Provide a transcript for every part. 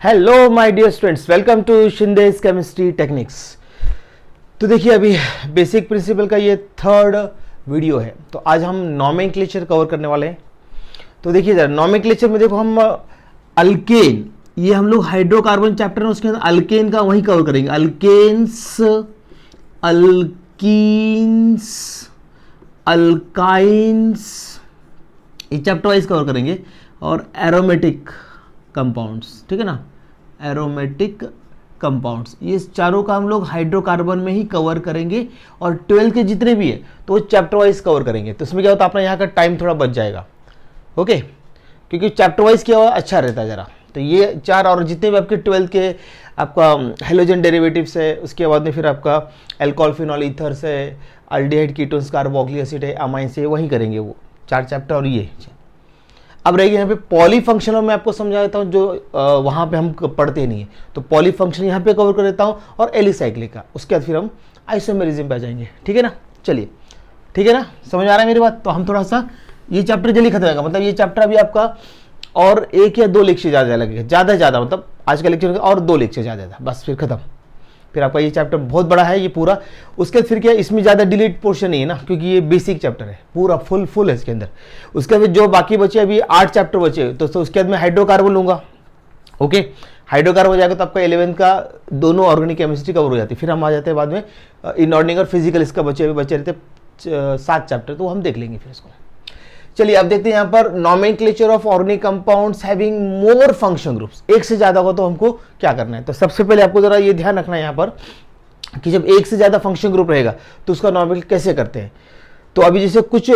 Hello my dear students, welcome to Shinde's chemistry techniques. तो देखिए अभी बेसिक प्रिंसिपल का ये थर्ड वीडियो है। तो आज हम नॉमेनक्लेचर कवर करने वाले हैं। तो देखिए जरा नॉमेनक्लेचर में देखो हम अल्केन, ये हम लोग हाइड्रोकार्बन चैप्टर है उसके अंदर अल्केन का वही कवर करेंगे। अल्केन्स, अल्कीन्स, अल्काइंस, ये चैप्टर वाइज कवर करेंगे। और एरोमेटिक कंपाउंड्स, ठीक है ना, एरोमेटिक कंपाउंड्स, ये चारों का हम लोग हाइड्रोकार्बन में ही कवर करेंगे। और 12 के जितने भी है तो वो चैप्टर वाइज कवर करेंगे। तो इसमें क्या होता है, अपना यहाँ का टाइम थोड़ा बच जाएगा, ओके, क्योंकि चैप्टर वाइज क्या हुआ अच्छा रहता है जरा। तो ये चार और जितने भी आपके 12 के आपका हेलोजन डेरिवेटिव्स है, उसके बाद में फिर आपका अल्कोहल, फिनॉल, ईथर्स है, अल्डिहाइड, कीटोन्स, कार्बोक्सिलिक एसिड है, अमाइन से, वही करेंगे वो चार चैप्टर। और ये अब रहेगी यहाँ पे पॉलीफंक्शनल, मैं आपको समझा देता हूँ जो वहाँ पे हम पढ़ते नहीं है। तो पॉलीफंक्शन यहाँ पे कवर कर देता हूँ और एलिसाइक्लिक का, उसके बाद फिर हम आइसोमेरिज्म पे आ जाएंगे, ठीक है ना। चलिए ठीक है ना, समझ आ रहा है मेरी बात। तो हम थोड़ा सा ये चैप्टर जल्दी खत्म होगा, मतलब ये चैप्टर अभी आपका और 1 या 2 लेक्चर ज़्यादा लगेगा, ज़्यादा मतलब आज का लेक्चर और 2 लेक्चर ज़्यादा, बस फिर खत्म। फिर आपका ये चैप्टर बहुत बड़ा है ये पूरा। उसके बाद फिर क्या, इसमें ज़्यादा डिलीट पोर्शन नहीं है ना, क्योंकि ये बेसिक चैप्टर है, पूरा फुल है इसके अंदर। उसके बाद जो बाकी बचे, अभी 8 चैप्टर बचे, तो उसके बाद मैं हाइड्रोकार्बन लूँगा, ओके। हाइड्रोकार्बन हो जाएगा तो आपका 11th का दोनों ऑर्गेनिक केमिस्ट्री कवर हो जाती है। फिर हम आ जाते हैं बाद में इनऑर्गेनिक और फिजिकल, इसका बचे रहते 7 चैप्टर, तो हम देख लेंगे फिर इसको। चलिए अब देखते हैं यहाँ पर nomenclature of organic compounds having more function groups. एक से ज्यादा हो तो हमको क्या करना है। तो सबसे पहले आपको जरा ये ध्यान रखना है यहाँ पर कि जब एक से ज्यादा फंक्शन ग्रुप रहेगा तो उसका नॉमेनक्लेचर कैसे करते हैं। तो अभी जैसे कुछ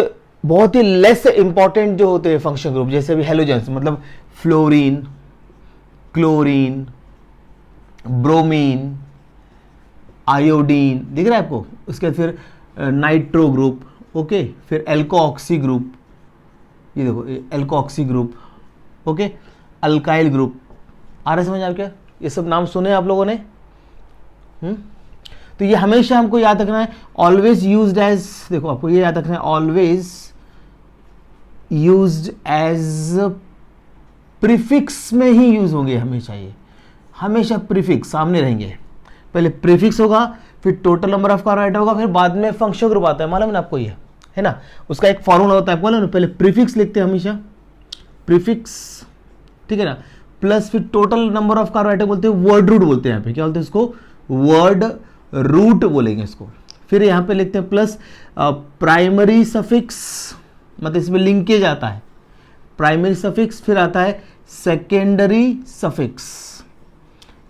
बहुत ही लेस इंपॉर्टेंट जो होते हैं फंक्शन ग्रुप, जैसे अभी हेलोजेंस, मतलब फ्लोरीन, क्लोरीन, ब्रोमीन, आयोडीन, दिख रहा है आपको। उसके बाद फिर नाइट्रो ग्रुप, ओके, फिर एल्कोऑक्सी ग्रुप, ये देखो एल्कोऑक्सी ग्रुप, ओके, अल्काइल ग्रुप। आ रहा है समझ आप क्या, ये सब नाम सुने आप लोगों ने। तो ये हमेशा हमको याद रखना है, ऑलवेज यूज्ड एज, देखो आपको ये याद रखना है, ऑलवेज यूज्ड एज प्रीफिक्स में ही यूज होंगे हमेशा। ये हमेशा प्रीफिक्स सामने रहेंगे, पहले प्रीफिक्स होगा, फिर total number of carbon atom होगा, फिर बाद में फंक्शन ग्रुप आता है, मालूम है ना आपको, ये है ना। उसका एक फॉर्मूला होता है आपको ना, पहले प्रीफिक्स लिखते हैं हमेशा, प्रीफिक्स, ठीक है ना, प्लस फिर total number of carbon atom बोलते हैं, वर्ड रूट बोलते हैं यहाँ पे, क्या बोलते हैं इसको, वर्ड रूट बोलेंगे इसको। फिर यहाँ पे लिखते हैं प्लस प्राइमरी सफिक्स, मतलब इसमें लिंकेज आता है, प्राइमरी सफिक्स, फिर आता है सेकेंडरी सफिक्स।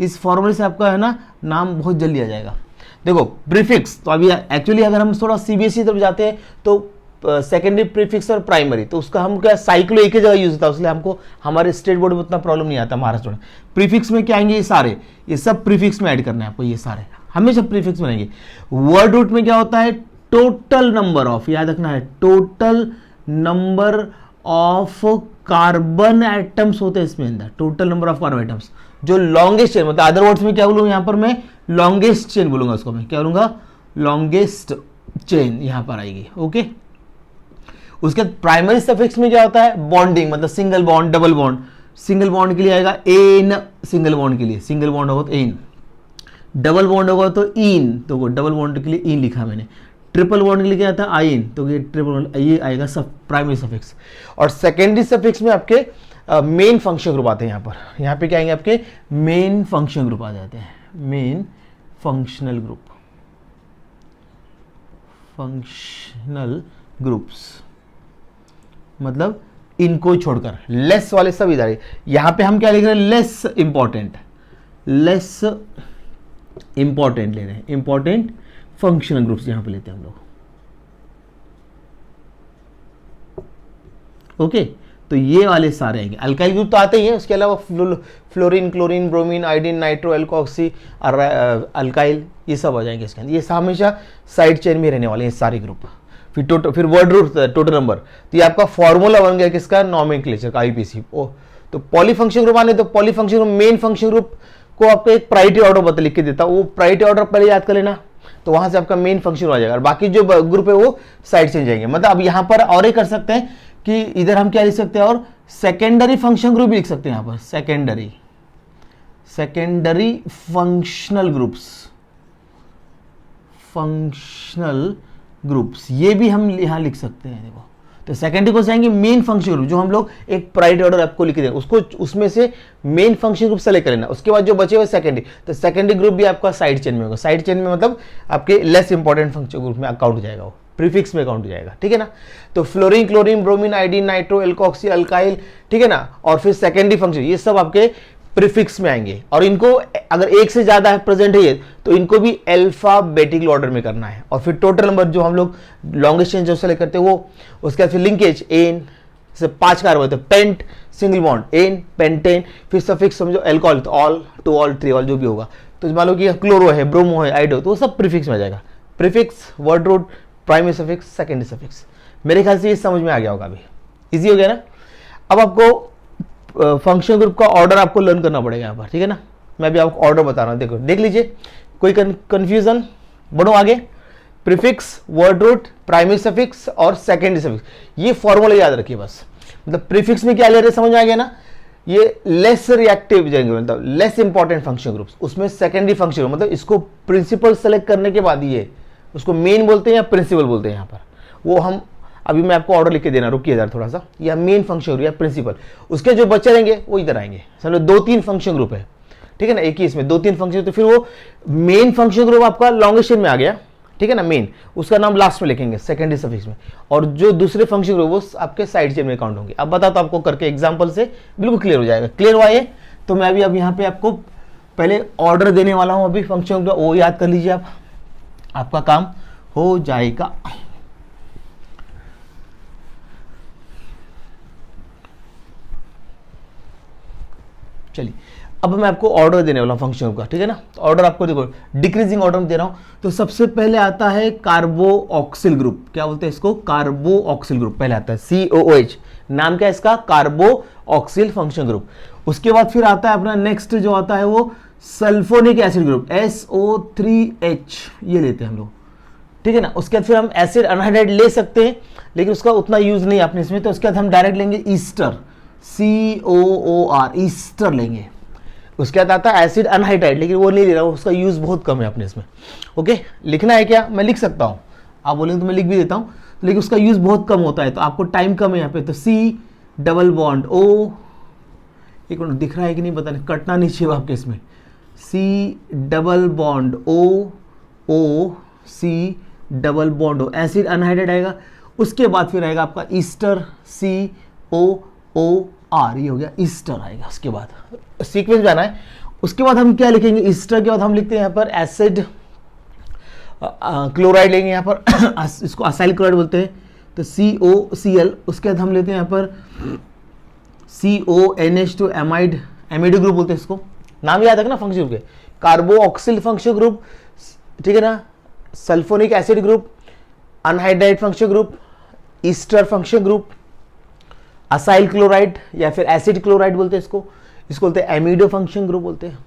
इस फॉर्मूले से आपका है ना नाम बहुत जल्दी आ जाएगा। देखो प्रीफिक्स, तो अभी एक्चुअली अगर हम थोड़ा सीबीएसई तरफ जाते हैं तो सेकेंडरी, प्रीफिक्स और प्राइमरी, तो उसका हम क्या साइक्लो एक ही जगह यूज होता है, इसलिए हमको हमारे स्टेट बोर्ड में उतना प्रॉब्लम नहीं आता महाराष्ट्र में। प्रीफिक्स में क्या आएंगे, ये सारे, ये सब प्रीफिक्स में ऐड करना है आपको, ये सारे हमेशा प्रीफिक्स में रहेंगे। वर्ड रूट में क्या होता है, टोटल नंबर ऑफ, याद रखना है, total number of carbon atoms होते हैं इसमें अंदर, total number of carbon atoms, जो लॉन्गेस्ट चेन, मतलब अदर वर्ड्स में क्या बोलूंगा यहाँ पर मैं, लॉन्गेस्ट चेन बोलूंगा उसको, मैं क्या बोलूंगा, लॉन्गेस्ट चेन यहां पर आएगी, ओके। उसके बाद प्राइमरी सफिक्स में क्या होता है, बॉन्डिंग, मतलब single bond, double bond. Single bond के लिए आएगा एन, सिंगल बॉन्ड के लिए, सिंगल बॉन्ड होगा तो एन, डबल बॉन्ड होगा तो इन, तो डबल बॉन्ड के लिए इन लिखा मैंने। ट्रिपल बॉन्ड के लिए क्या आता है, आइन, तो ये ट्रिपल, ये आएगा सब प्राइमरी सफिक्स। और सेकेंडरी सफिक्स में आपके मेन फंक्शन ग्रुप आते हैं यहाँ पे क्या आएंगे, आपके मेन फंक्शन ग्रुप आ जाते हैं, main functional group, functional groups, मतलब इनको छोड़कर लेस वाले सब इधर। यहां पे हम क्या लिख रहे हैं, लेस इंपॉर्टेंट, लेस इंपॉर्टेंट ले रहे हैं, इंपॉर्टेंट फंक्शनल ग्रुप्स यहां पे लेते हैं हम लोग, ओके। तो ये वाले सारे आएंगे। अल्काइल ग्रुप तो आते ही है, उसके अलावा fluorine, chlorine, bromine, iodine, nitro, alkoxy, alkyl, ये सब आ जाएंगे इसके अंदर। ये हमेशा साइड चेन में रहने वाले हैं सारे ग्रुप। फिर वर्ड रूट, टोटल नंबर, तो ये आपका फॉर्मूला बन गया किसका, नॉमेनक्लेचर का, आईपीसी। तो पॉलीफंक्शन ग्रुप आने, तो पॉलीफंक्शन ग्रुप, मेन फंक्शन ग्रुप को आपको एक प्रायोरिटी ऑर्डर बता लिख के देता, वो प्रायोरिटी ऑर्डर पहले याद कर लेना, तो वहां से आपका मेन फंक्शन आ जाएगा। और बाकी जो ग्रुप है वो साइड चेंज जाएंगे। मतलब अब यहां पर और एक कर सकते हैं कि इधर हम क्या लिख सकते हैं, और सेकेंडरी फंक्शन ग्रुप भी लिख सकते हैं यहाँ पर, secondary secondary functional groups, functional groups, ये भी हम यहां लिख सकते हैं। देखो, तो सेकेंडरी को जाएंगे मेन फंक्शन ग्रुप, जो हम लोग एक प्रायोरिटी ऑर्डर आपको लिख दें, उसको उसमें से मेन फंक्शन ग्रुप सेलेक्ट कर लेना। उसके बाद जो बचे हुए सेकेंडरी, तो सेकेंडरी ग्रुप भी आपका साइड चेन में होगा। साइड चेन में मतलब आपके लेस इंपॉर्टेंट फंक्शन ग्रुप में अकाउंट हो जाएगा, वो प्रीफिक्स में अकाउंट हो जाएगा, ठीक है ना। तो fluorine, chlorine, bromine, iodine, nitro, alkoxy, alkyl, ठीक है ना, और फिर सेकेंडरी फंक्शन, ये सब आपके प्रीफिक्स में आएंगे। और इनको अगर एक से ज्यादा है प्रेजेंट है तो इनको भी अल्फाबेटिकल ऑर्डर में करना है। और फिर टोटल नंबर जो हम लोग लॉन्गेस्ट चेन जो सेलेक्ट करते हैं वो, उसके बाद फिर लिंकेज एन से 5 कार्बन होते हैं, pent single bond ane, pentane, फिर सफिक्स समझो अल्कोहल, तो ol, two ol, three ol, जो भी होगा। तो मान लो कि क्लोरो है, ब्रोमो है, आइडो, तो वो सब प्रीफिक्स में आ जाएगा। Prefix, word root, primary suffix, secondary suffix. मेरे ख्याल से ये समझ में आ गया होगा, अभी इजी हो गया ना। अब आपको फंक्शन ग्रुप का ऑर्डर आपको लर्न करना पड़ेगा यहाँ पर, ठीक है ना। मैं भी आपको ऑर्डर बता रहा हूँ, देखो देख लीजिए, कोई कंफ्यूजन, बढ़ो आगे। Prefix, word root, primary suffix और सेकेंडरी सफिक्स, ये फॉर्मूला याद रखिए बस। मतलब प्रीफिक्स में क्या ले रहे समझ में आ गया ना, ये लेस रिएक्टिव जाएंगे, मतलब लेस इंपॉर्टेंट फंक्शन ग्रुप्स, उसमें सेकेंडरी फंक्शन, मतलब इसको प्रिंसिपल सेलेक्ट करने के बाद ये उसको मेन बोलते हैं या प्रिंसिपल बोलते हैं यहाँ पर, वो हम अभी मैं आपको ऑर्डर लिख के देना, रुकिए यार थोड़ा सा, या मेन फंक्शन ग्रुप या प्रिंसिपल, उसके जो बच्चे रहेंगे वो इधर आएंगे। समझो 2-3 फंक्शन ग्रुप है, ठीक है ना, एक ही इसमें 2-3 फंक्शन, तो फिर वो मेन फंक्शन ग्रुप आपका लॉन्गेस्ट चेन में आ गया, ठीक है ना, मेन, उसका नाम लास्ट में लिखेंगे सेकेंडरी सफिक्स में, और जो दूसरे फंक्शन ग्रुप वो आपके साइड चेन में काउंट होंगे। अब बता तो आपको करके एग्जाम्पल से बिल्कुल क्लियर हो जाएगा। क्लियर हुआ ये? तो मैं अभी अब यहाँ पे आपको पहले ऑर्डर देने वाला हूँ अभी फंक्शन का, वो याद कर लीजिए आप, आपका काम हो जाएगा। चलिए, अब मैं आपको ऑर्डर देने वाला हूं फंक्शन का, ठीक है ना। तो ऑर्डर आपको देखो डिक्रीजिंग ऑर्डर में दे रहा हूं। तो सबसे पहले आता है कार्बोऑक्सिल ग्रुप, क्या बोलते हैं इसको, कार्बोऑक्सिल ग्रुप पहले आता है, COOH, नाम क्या है इसका, कार्बोऑक्सिल फंक्शन ग्रुप। उसके बाद फिर आता है अपना नेक्स्ट जो आता है वो सल्फोनिक एसिड ग्रुप, SO3H, ये लेते हैं हम लोग, ठीक है ना। उसके बाद फिर हम एसिड अनहाइड्राइड ले सकते हैं, लेकिन उसका उतना यूज नहीं आपने इसमें, तो उसके बाद हम डायरेक्ट लेंगे ईस्टर, COOR, ईस्टर लेंगे। उसके बाद आता है एसिड अनहाइड्राइड, लेकिन वो नहीं ले रहा, उसका यूज बहुत कम है अपने इसमें। ओके, लिखना है क्या, मैं लिख सकता हूं, आप बोलेंगे तो मैं लिख भी देता हूं, लेकिन उसका यूज बहुत कम होता है, तो आपको टाइम कम है यहाँ पे। तो C डबल बॉन्ड O, एक मिनट दिख रहा है कि नहीं पता नहीं, कटना नहीं चाहिए आपके इसमें, C double bond O C double bond O, acid anhydride आएगा। उसके बाद फिर आएगा आपका ईस्टर, COOR, ये हो गया ईस्टर आएगा। उसके बाद सीक्वेंस जाना है। उसके बाद हम क्या लिखेंगे, ईस्टर के बाद हम लिखते हैं यहाँ पर एसिड क्लोराइड लेंगे यहाँ पर इसको असाइल क्लोराइड बोलते हैं, तो COCl। उसके बाद हम लेते हैं यहाँ पर CONH2 एमाइड, एमिडो ग्रुप बोलते हैं इसको, नाम याद रखना फंक्शन ग्रुप के, कार्बोऑक्सिल फंक्शन ग्रुप, ठीक है ना, sulphonic acid group, anhydride function group, Easter function group, acyl chloride या फिर एसिड क्लोराइड बोलते हैं इसको, इसको बोलते हैं एमिडो फंक्शन ग्रुप बोलते हैं,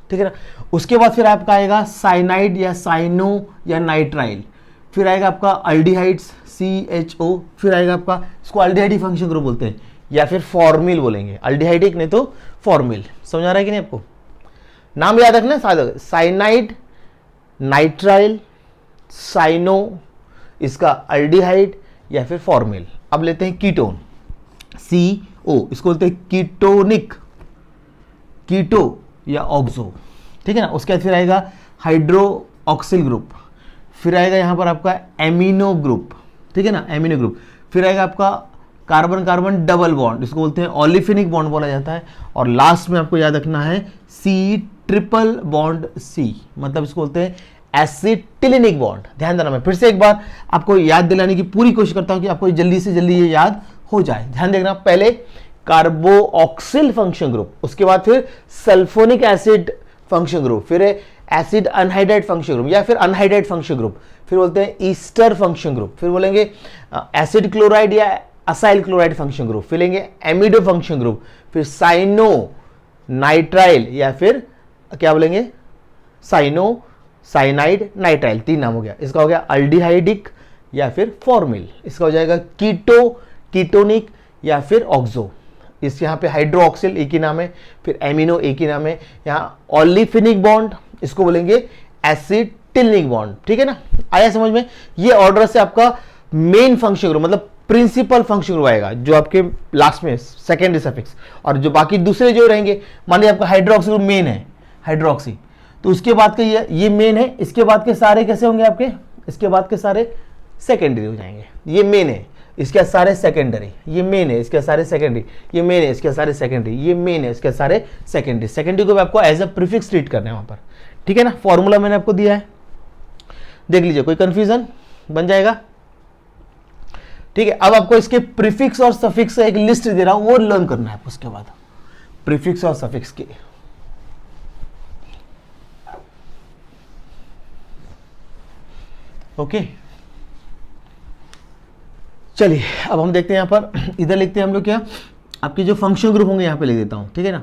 ठीक है ना। उसके बाद फिर आपका आएगा साइनाइड या साइनो या नाइट्राइल, फिर आएगा आपका अल्डिहाइड्स CHO, फिर आएगा आपका, इसको अल्डिहाइड फंक्शन ग्रुप बोलते हैं या फिर फॉर्मिल बोलेंगे, अल्डिहाइडिक नहीं तो फॉर्मिल। समझ आ रहा है कि नहीं आपको, नाम याद रखना सादा, साइनाइड, नाइट्राइल, साइनो, इसका अल्डिहाइड या फिर फॉर्मिल। अब लेते हैं कीटोन, CO, इसको बोलते हैं कीटोनिक, कीटो या ऑक्सो, ठीक है ना। उसके बाद फिर आएगा हाइड्रोऑक्सिल ग्रुप, फिर आएगा यहाँ पर आपका एमिनो ग्रुप, ठीक है ना, एमिनो ग्रुप। फिर आएगा आपका कार्बन कार्बन डबल बॉन्ड, इसको बोलते हैं ओलिफिनिक बॉन्ड बोला जाता है। और लास्ट में आपको याद रखना है C ट्रिपल बॉन्ड C, मतलब इसको बोलते हैं एसिटिलिनिक बॉन्ड। ध्यान देना, मैं फिर से एक बार आपको याद दिलाने की पूरी कोशिश करता हूं कि आपको जल्दी से जल्दी ये याद हो जाए। ध्यान देखना, पहले कार्बोऑक्सिल फंक्शन ग्रुप, उसके बाद फिर सल्फोनिक एसिड फंक्शन ग्रुप, फिर एसिड अनहाइड्राइड फंक्शन ग्रुप या फिर अनहाइड्राइड फंक्शन ग्रुप, फिर बोलते हैं ईस्टर फंक्शन ग्रुप, फिर बोलेंगे एसिड क्लोराइड या असाइल क्लोराइड फंक्शन ग्रुप, फिर लेंगे एमिडो फंक्शन ग्रुप, फिर साइनो नाइट्राइल या फिर क्या बोलेंगे साइनो साइनाइड नाइट्राइल, 3 नाम हो गया। इसका हो गया अल्डिहाइडिक या फिर फॉर्मिल, इसका हो जाएगा कीटो कीटोनिक या फिर ऑक्सो, इस यहाँ पे हाइड्रोक्सिल एक ही नाम है, फिर एमिनो एक ही नाम है, यहाँ ऑलिफिनिक बॉन्ड इसको बोलेंगे एसिटिलिक बॉन्ड, ठीक है ना, आया समझ में। ये ऑर्डर से आपका मेन फंक्शन ग्रुप मतलब प्रिंसिपल फंक्शन ग्रुप आएगा जो आपके लास्ट में सेकेंडरी सफिक्स, और जो बाकी दूसरे जो रहेंगे, मान लीजिए आपका हाइड्रोक्सी ग्रुप मेन है हाइड्रोक्सी, तो उसके बाद के ये मेन है, इसके बाद के सारे कैसे होंगे आपके, इसके बाद के सारे सेकेंडरी हो जाएंगे। ये मेन है, इसके सारे सेकेंडरी, ये मेन है, इसके सारे सेकेंडरी, ये मेन है, इसके सारे सेकेंडरी, ये मेन है, इसके सारे सेकेंडरी। सेकेंडरी को भी आपको एज अ प्रीफिक्स ट्रीट करना है वहां पर, ठीक है ना। फॉर्मूला मैंने आपको दिया है, देख लीजिए, कोई कंफ्यूजन बन जाएगा, ठीक है। अब आपको इसके प्रीफिक्स और सफिक्स का एक लिस्ट दे रहा हूं, वो लर्न करना है आपको उसके बाद, प्रीफिक्स और सफिक्स के। ओके चलिए, अब हम देखते हैं यहां पर, इधर लिखते हैं हम लोग क्या, आपके जो फंक्शनल ग्रुप होंगे यहां पे लिख देता हूं, ठीक है ना,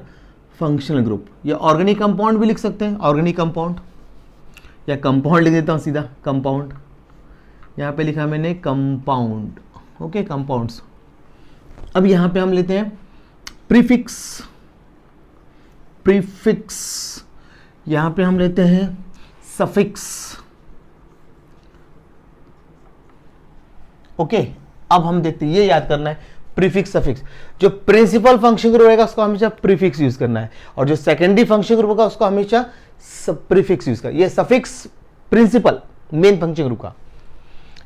फंक्शनल ग्रुप, या ऑर्गेनिक कंपाउंड भी लिख सकते हैं, ऑर्गेनिक कंपाउंड, या कंपाउंड लिख देता हूं सीधा, कंपाउंड, यहां पे लिखा मैंने कंपाउंड, ओके कंपाउंड्स। अब यहां पे हम लेते हैं प्रीफिक्स, प्रीफिक्स, यहां पे हम लेते हैं सफिक्स, ओके। अब हम देखते हैं, ये याद करना है प्रीफिक्स सफिक्स, जो प्रिंसिपल फंक्शन ग्रुप रहेगा उसको हमेशा प्रीफिक्स यूज करना है, और जो सेकेंडरी फंक्शन ग्रुप होगा उसको हमेशा प्रीफिक्स यूज करना है। ये suffix principal main function group का,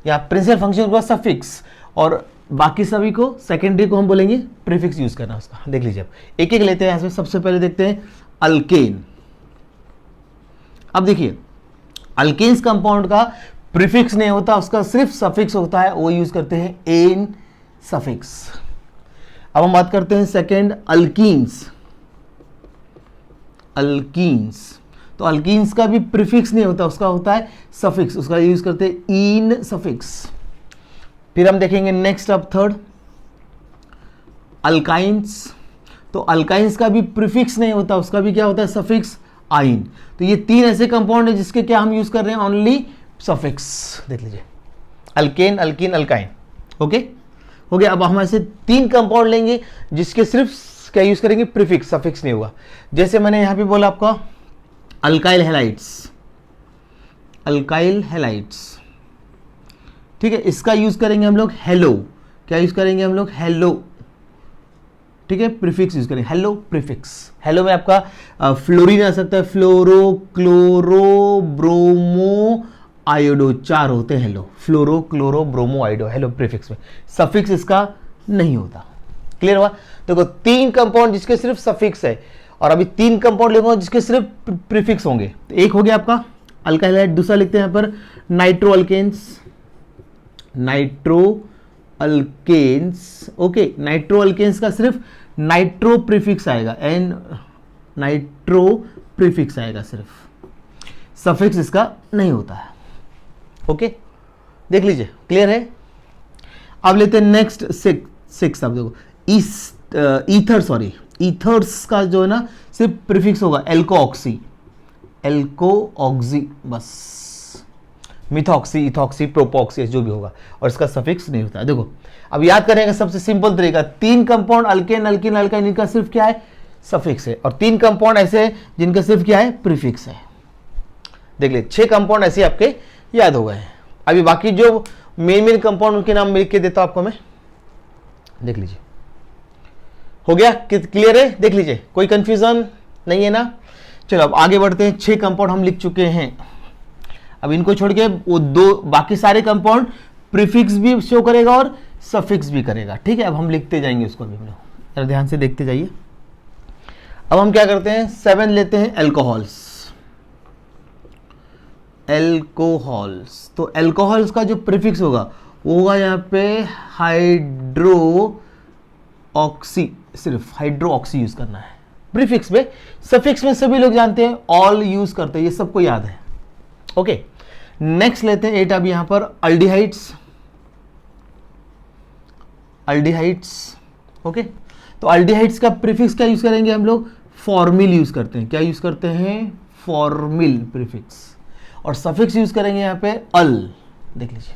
या प्रिंसिपल फंक्शन ग्रुप का सफिक्स, और बाकी सभी को सेकेंडरी को हम बोलेंगे प्रीफिक्स यूज करना उसका। देख लीजिए, अब एक एक लेते हैं, सबसे पहले देखते हैं अल्केन। अब देखिए, अल्केन्स कंपाउंड का प्रीफिक्स नहीं होता, उसका सिर्फ सफिक्स होता है, वो यूज करते हैं एन सफिक्स। अब हम बात करते हैं सेकेंड अल्कीन्स, अल्कीन्स, तो अल्कीन्स का भी प्रीफिक्स नहीं होता, उसका होता है सफिक्स, उसका यूज करते हैं इन सफिक्स। फिर हम देखेंगे नेक्स्ट, अब थर्ड अल्काइंस, तो अल्काइंस का भी प्रीफिक्स नहीं होता, उसका भी क्या होता है सफिक्स आइन। तो ये तीन ऐसे कंपाउंड है जिसके क्या हम यूज कर रहे हैं, ओनली सफिक्स। देख लीजिए, अल्केन, अल्कीन, अल्काइन, ओके हो गया। अब हम ऐसे तीन कंपाउंड लेंगे जिसके सिर्फ क्या यूज करेंगे, प्रीफिक्स, सफिक्स नहीं होगा। जैसे मैंने यहां पे बोला आपका अल्काइल हैलाइड्स, अल्काइल हैलाइड्स, ठीक है, इसका यूज करेंगे हम लोग हेलो, क्या यूज करेंगे हम लोग, हेलो, ठीक है, प्रीफिक्स यूज करेंगे, हेलो प्रीफिक्स। हेलो में आपका फ्लोरीन आ सकता है, फ्लोरो, क्लोरो, ब्रोमो, आयोडो, चार होते हैं halo, fluoro, chloro, bromo, iodo, halo prefix में। सफिक्स इसका नहीं होता। क्लियर हुआ? देखो, तीन कंपाउंड जिसके सिर्फ सफिक्स है, और अभी तीन कंपाउंड लेंगे जिसके सिर्फ प्रीफिक्स होंगे। तो एक हो गया आपका अल्काइल हैलाइड, दूसरा लिखते हैं यहां पर nitro alkanes, nitro alkanes, okay. Nitro alkanes का सिर्फ नाइट्रो प्रीफिक्स आएगा, एन नाइट्रो प्रीफिक्स आएगा सिर्फ, सफिक्स इसका नहीं होता है, ओके। देख लीजिए, क्लियर है? अब लेते हैं नेक्स्ट सिक्स। अब देखो, ईथर, सॉरी, ईथर्स का जो है ना सिर्फ प्रीफिक्स होगा एल्को ऑक्सी, एल्को ऑक्सी, बस, मिथॉक्सी, इथॉक्सी, प्रोपॉक्सी, जो भी होगा, और इसका सफिक्स नहीं होता है। देखो, अब याद करेंगे सबसे सिंपल तरीका, तीन कंपाउंड अल्केन, अल्कीन, अल्काइन, इनका सिर्फ क्या है, सफिक्स है, और तीन कंपाउंड ऐसे हैं जिनका सिर्फ क्या है, प्रीफिक्स है। देख लीजिए, 6 कंपाउंड ऐसे आपके याद हो गए हैं। अभी बाकी जो मेन कंपाउंड उनके नाम लिख के देता हूं आपको मैं, देख लीजिए, हो गया? क्लियर है? देख लीजिए, कोई कंफ्यूजन नहीं है ना? चलो अब आगे बढ़ते हैं। 6 कंपाउंड हम लिख चुके हैं, अब इनको छोड़ के वो दो बाकी सारे कंपाउंड प्रीफिक्स भी शो करेगा और सफिक्स भी करेगा, ठीक है। अब हम लिखते जाएंगे उसको भी, हम लोग ध्यान से देखते जाइए। अब हम क्या करते हैं, 7 लेते हैं अल्कोहल्स, एल्कोहल्स। तो एल्कोहल्स का जो प्रीफिक्स होगा वो होगा यहाँ पे हाइड्रो ऑक्सी, सिर्फ हाइड्रो ऑक्सी यूज करना है प्रीफिक्स में। सफिक्स में सभी लोग जानते हैं, ऑल यूज करते हैं, ये सबको याद है, ओके। नेक्स्ट लेते हैं 8, अब यहां पर अल्डिहाइड्स, अल्डिहाइड्स, ओके। तो अल्डिहाइड्स का प्रीफिक्स क्या यूज करेंगे हम लोग, फॉर्मिल यूज करते हैं, क्या यूज करते हैं, फॉर्मिल प्रीफिक्स, और सफिक्स यूज करेंगे यहां पे अल, देख लीजिए।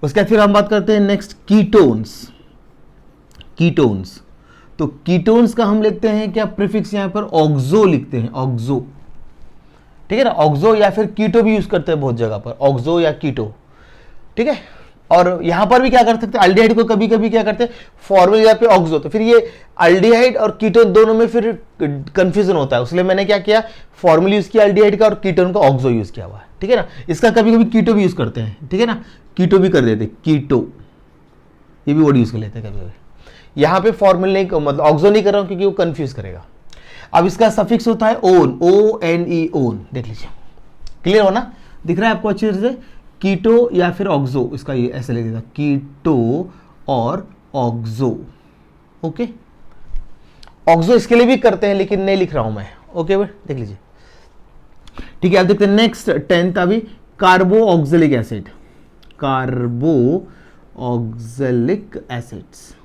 उसके बाद फिर हम बात करते हैं नेक्स्ट कीटोन्स, कीटोन्स। तो कीटोन्स का हम लिखते हैं क्या प्रीफिक्स, यहां पर ऑक्सो लिखते हैं, ऑक्सो, ठीक है ना, ऑक्सो या फिर कीटो भी यूज करते हैं बहुत जगह पर, ऑक्सो या कीटो, ठीक है। और यहां पर भी क्या कर सकते हैं, अल्डिहाइड को कभी कभी क्या करते हैं फॉर्मल या पे ऑक्सो, तो फिर ये अल्डिहाइड और कीटोन दोनों में फिर कंफ्यूजन होता है, इसलिए मैंने क्या किया, फॉर्मल यूज किया अल्डिहाइड का और कीटोन का ऑक्सो यूज किया हुआ है, ठीक है ना। इसका कभी कभी कीटो भी यूज करते हैं, ठीक है ना, कीटो भी कर देते, कीटो, ये भी वर्ड यूज कर लेते हैं कभी कभी। यहां पे फॉर्मल नहीं, मतलब ऑक्सो नहीं कर रहा हूं क्योंकि वो कंफ्यूज करेगा। अब इसका सफिक्स होता है one, O N E, one, देख लीजिए, क्लियर हो ना, दिख रहा है आपको अच्छी तरह से, कीटो या फिर ऑक्सो, इसका ये ऐसे लिख देता, कीटो और ऑक्सो, ओके। ऑक्सो इसके लिए भी करते हैं लेकिन नहीं लिख रहा हूं मैं, ओके भाई, देख लीजिए, ठीक है। आप देखते हैं नेक्स्ट 10th अभी, कार्बो oxalic acid, कार्बो oxalic acids,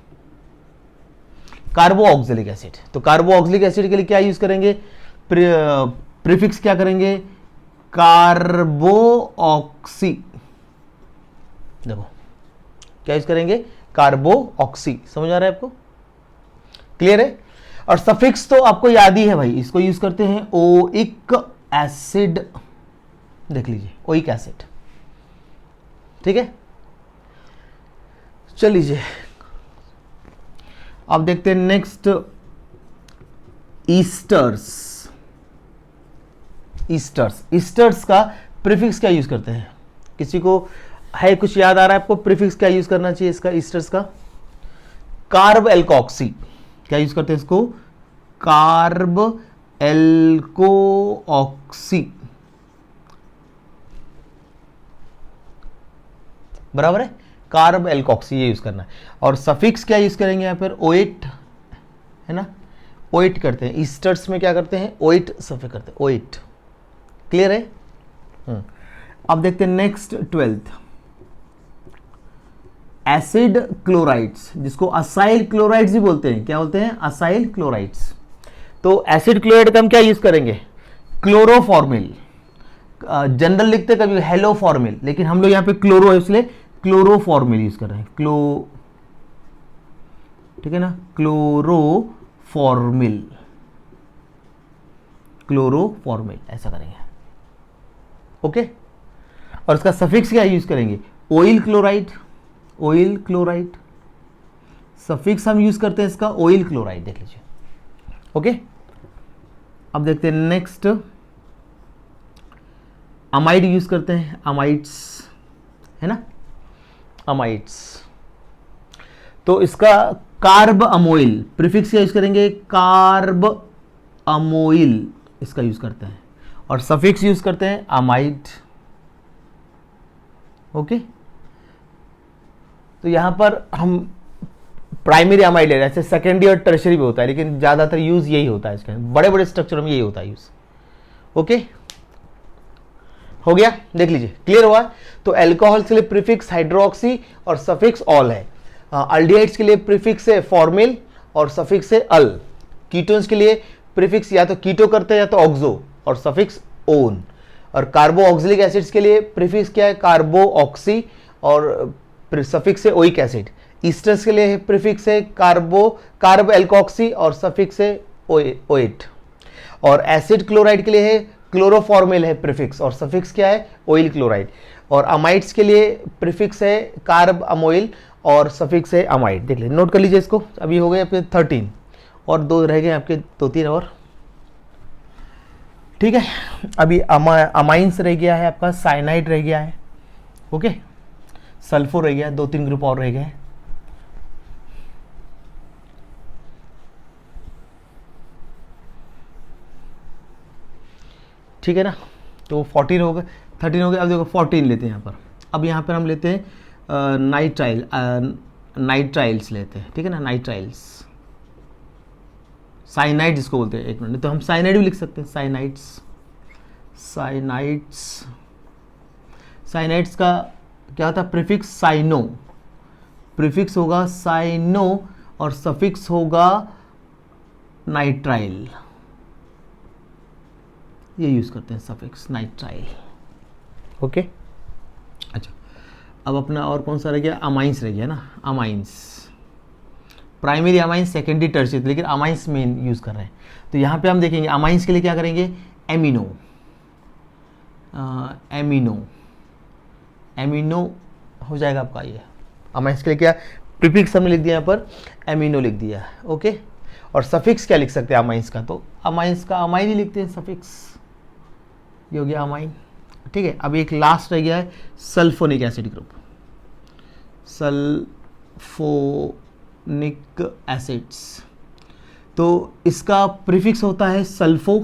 कार्बो oxalic acid, तो कार्बो ऑक्जेलिक एसिड के लिए क्या यूज करेंगे, प्रीफिक्स क्या करेंगे, कार्बो ऑक्सी, देखो क्या यूज करेंगे, कार्बो ऑक्सी, समझ आ रहा है आपको, क्लियर है। और सफिक्स तो आपको याद ही है भाई, इसको यूज करते हैं ओइक एसिड, देख लीजिए ओइक एसिड, ठीक है। चल लीजिए अब देखते हैं नेक्स्ट, ईस्टर्स, ईस्टर्स, ईस्टर्स का प्रीफिक्स क्या यूज करते हैं, किसी को है कुछ याद आ रहा है आपको, प्रीफिक्स क्या यूज करना चाहिए इसका, ईस्टर्स का, कार्ब एल्कोक्सी, क्या यूज करते हैं इसको, कार्ब एल्कोऑक्सी, बराबर है, कार्ब एल्कोक्सी ये यूज करना है। और सफिक्स क्या यूज करेंगे यहां पर, ओइट, है ना, ओइट करते हैं, ईस्टर्स में क्या करते हैं, ओइट सफिक्स करते हैं, ओइट, क्लियर है। अब देखते हैं नेक्स्ट 12th, एसिड क्लोराइड्स, जिसको असाइल क्लोराइड्स भी बोलते हैं, क्या बोलते हैं, असाइल क्लोराइड्स। तो एसिड क्लोराइड का हम क्या यूज करेंगे, क्लोरोफॉर्मिल, जनरल लिखते कभी हेलोफॉर्मिल, लेकिन हम लोग यहां पे क्लोरो है इसलिए क्लोरोफॉर्मिल यूज कर रहे हैं, ठीक है ना, क्लोरोफॉर्मिल, क्लोरोफॉर्मिल ऐसा करेंगे, ओके। और इसका सफिक्स क्या यूज करेंगे, oil chloride, oil chloride, suffix हम यूज करते हैं इसका ऑयल क्लोराइड, देख लीजिए, ओके। अब देखते हैं नेक्स्ट, अमाइड यूज करते हैं, अमाइड्स, है ना, अमाइड्स, तो इसका कार्ब अमोइल, प्रीफिक्स क्या यूज करेंगे, कार्ब अमोइल, इसका यूज करते हैं, और सफिक्स यूज करते हैं अमाइड, ओके। तो यहां पर हम प्राइमरी अमाइड ले रहे हैं, ऐसे सेकेंडरी और टर्शरी भी होता है, लेकिन ज्यादातर यूज यही होता है, इसके बड़े बड़े स्ट्रक्चर में यही होता है यूज, ओके। हो गया, देख लीजिए, क्लियर हुआ। तो एल्कोहल के लिए प्रीफिक्स हाइड्रोक्सी और सफिक्स ऑल है, अल्डिहाइड्स के लिए प्रीफिक्स है फॉर्मिल और सफिक्स है अल, कीटोन्स के लिए प्रीफिक्स या तो कीटो करते हैं या तो ऑक्सो और सफिक्स ओन, और कार्बो ऑक्सिलिक एसिड्स के लिए प्रीफिक्स क्या है, कार्बो ऑक्सी और सफिक्स है ओइक एसिड। ईस्टर्स के लिए प्रीफिक्स है कार्ब एल्कोक्सी और सफिक्स है ओएट, और एसिड क्लोराइड के लिए है क्लोरोफॉर्मिल है प्रीफिक्स और सफिक्स क्या है, ऑयल क्लोराइड, और अमाइड्स के लिए प्रीफिक्स है कार्ब अमोइल और सफिक्स है अमाइड। देख लीजिए, नोट कर लीजिए इसको, अभी हो गए आपके 13 और 2 रह गए आपके, 2-3 और, ठीक है। अभी अमाइंस रह गया है आपका, साइनाइड रह गया है, ओके, सल्फर रह गया, 2-3 ग्रुप और रह गए, ठीक है ना। तो 14 हो गए, 13 हो गए, अब देखो 14 लेते हैं यहाँ पर। अब यहाँ पर हम लेते हैं नाइट्राइल्स लेते हैं, ठीक है ना, नाइट्राइल्स, साइनाइड जिसको बोलते हैं, एक मिनट, तो हम साइनाइड भी लिख सकते हैं, साइनाइड्स का क्या होता है, प्रीफिक्स साइनो, प्रीफिक्स होगा साइनो और सफिक्स होगा नाइट्राइल, ये यूज करते हैं सफिक्स नाइट्राइल, ओके। अच्छा, अब अपना और कौन सा रह गया, अमाइंस रह गया ना, amines, primary amines, secondary, tertiary, लेकिन अमाइंस मेन यूज कर रहे हैं। तो यहाँ पे हम देखेंगे अमाइंस के लिए क्या करेंगे, एमिनो, एमिनो हो जाएगा आपका ये। अमाइंस के लिए क्या प्रीफिक्स हमने लिख दिया यहाँ पर, एमिनो लिख दिया, ओके। और सफिक्स क्या लिख सकते हैं अमाइंस का, तो अमाइंस का अमाइन ही लिखते हैं, सफिक्स, ये हो गया अमाइन, ठीक है। अब एक लास्ट रह गया है sulphonic acid group, sulphonic acids. तो इसका प्रीफिक्स होता है सल्फो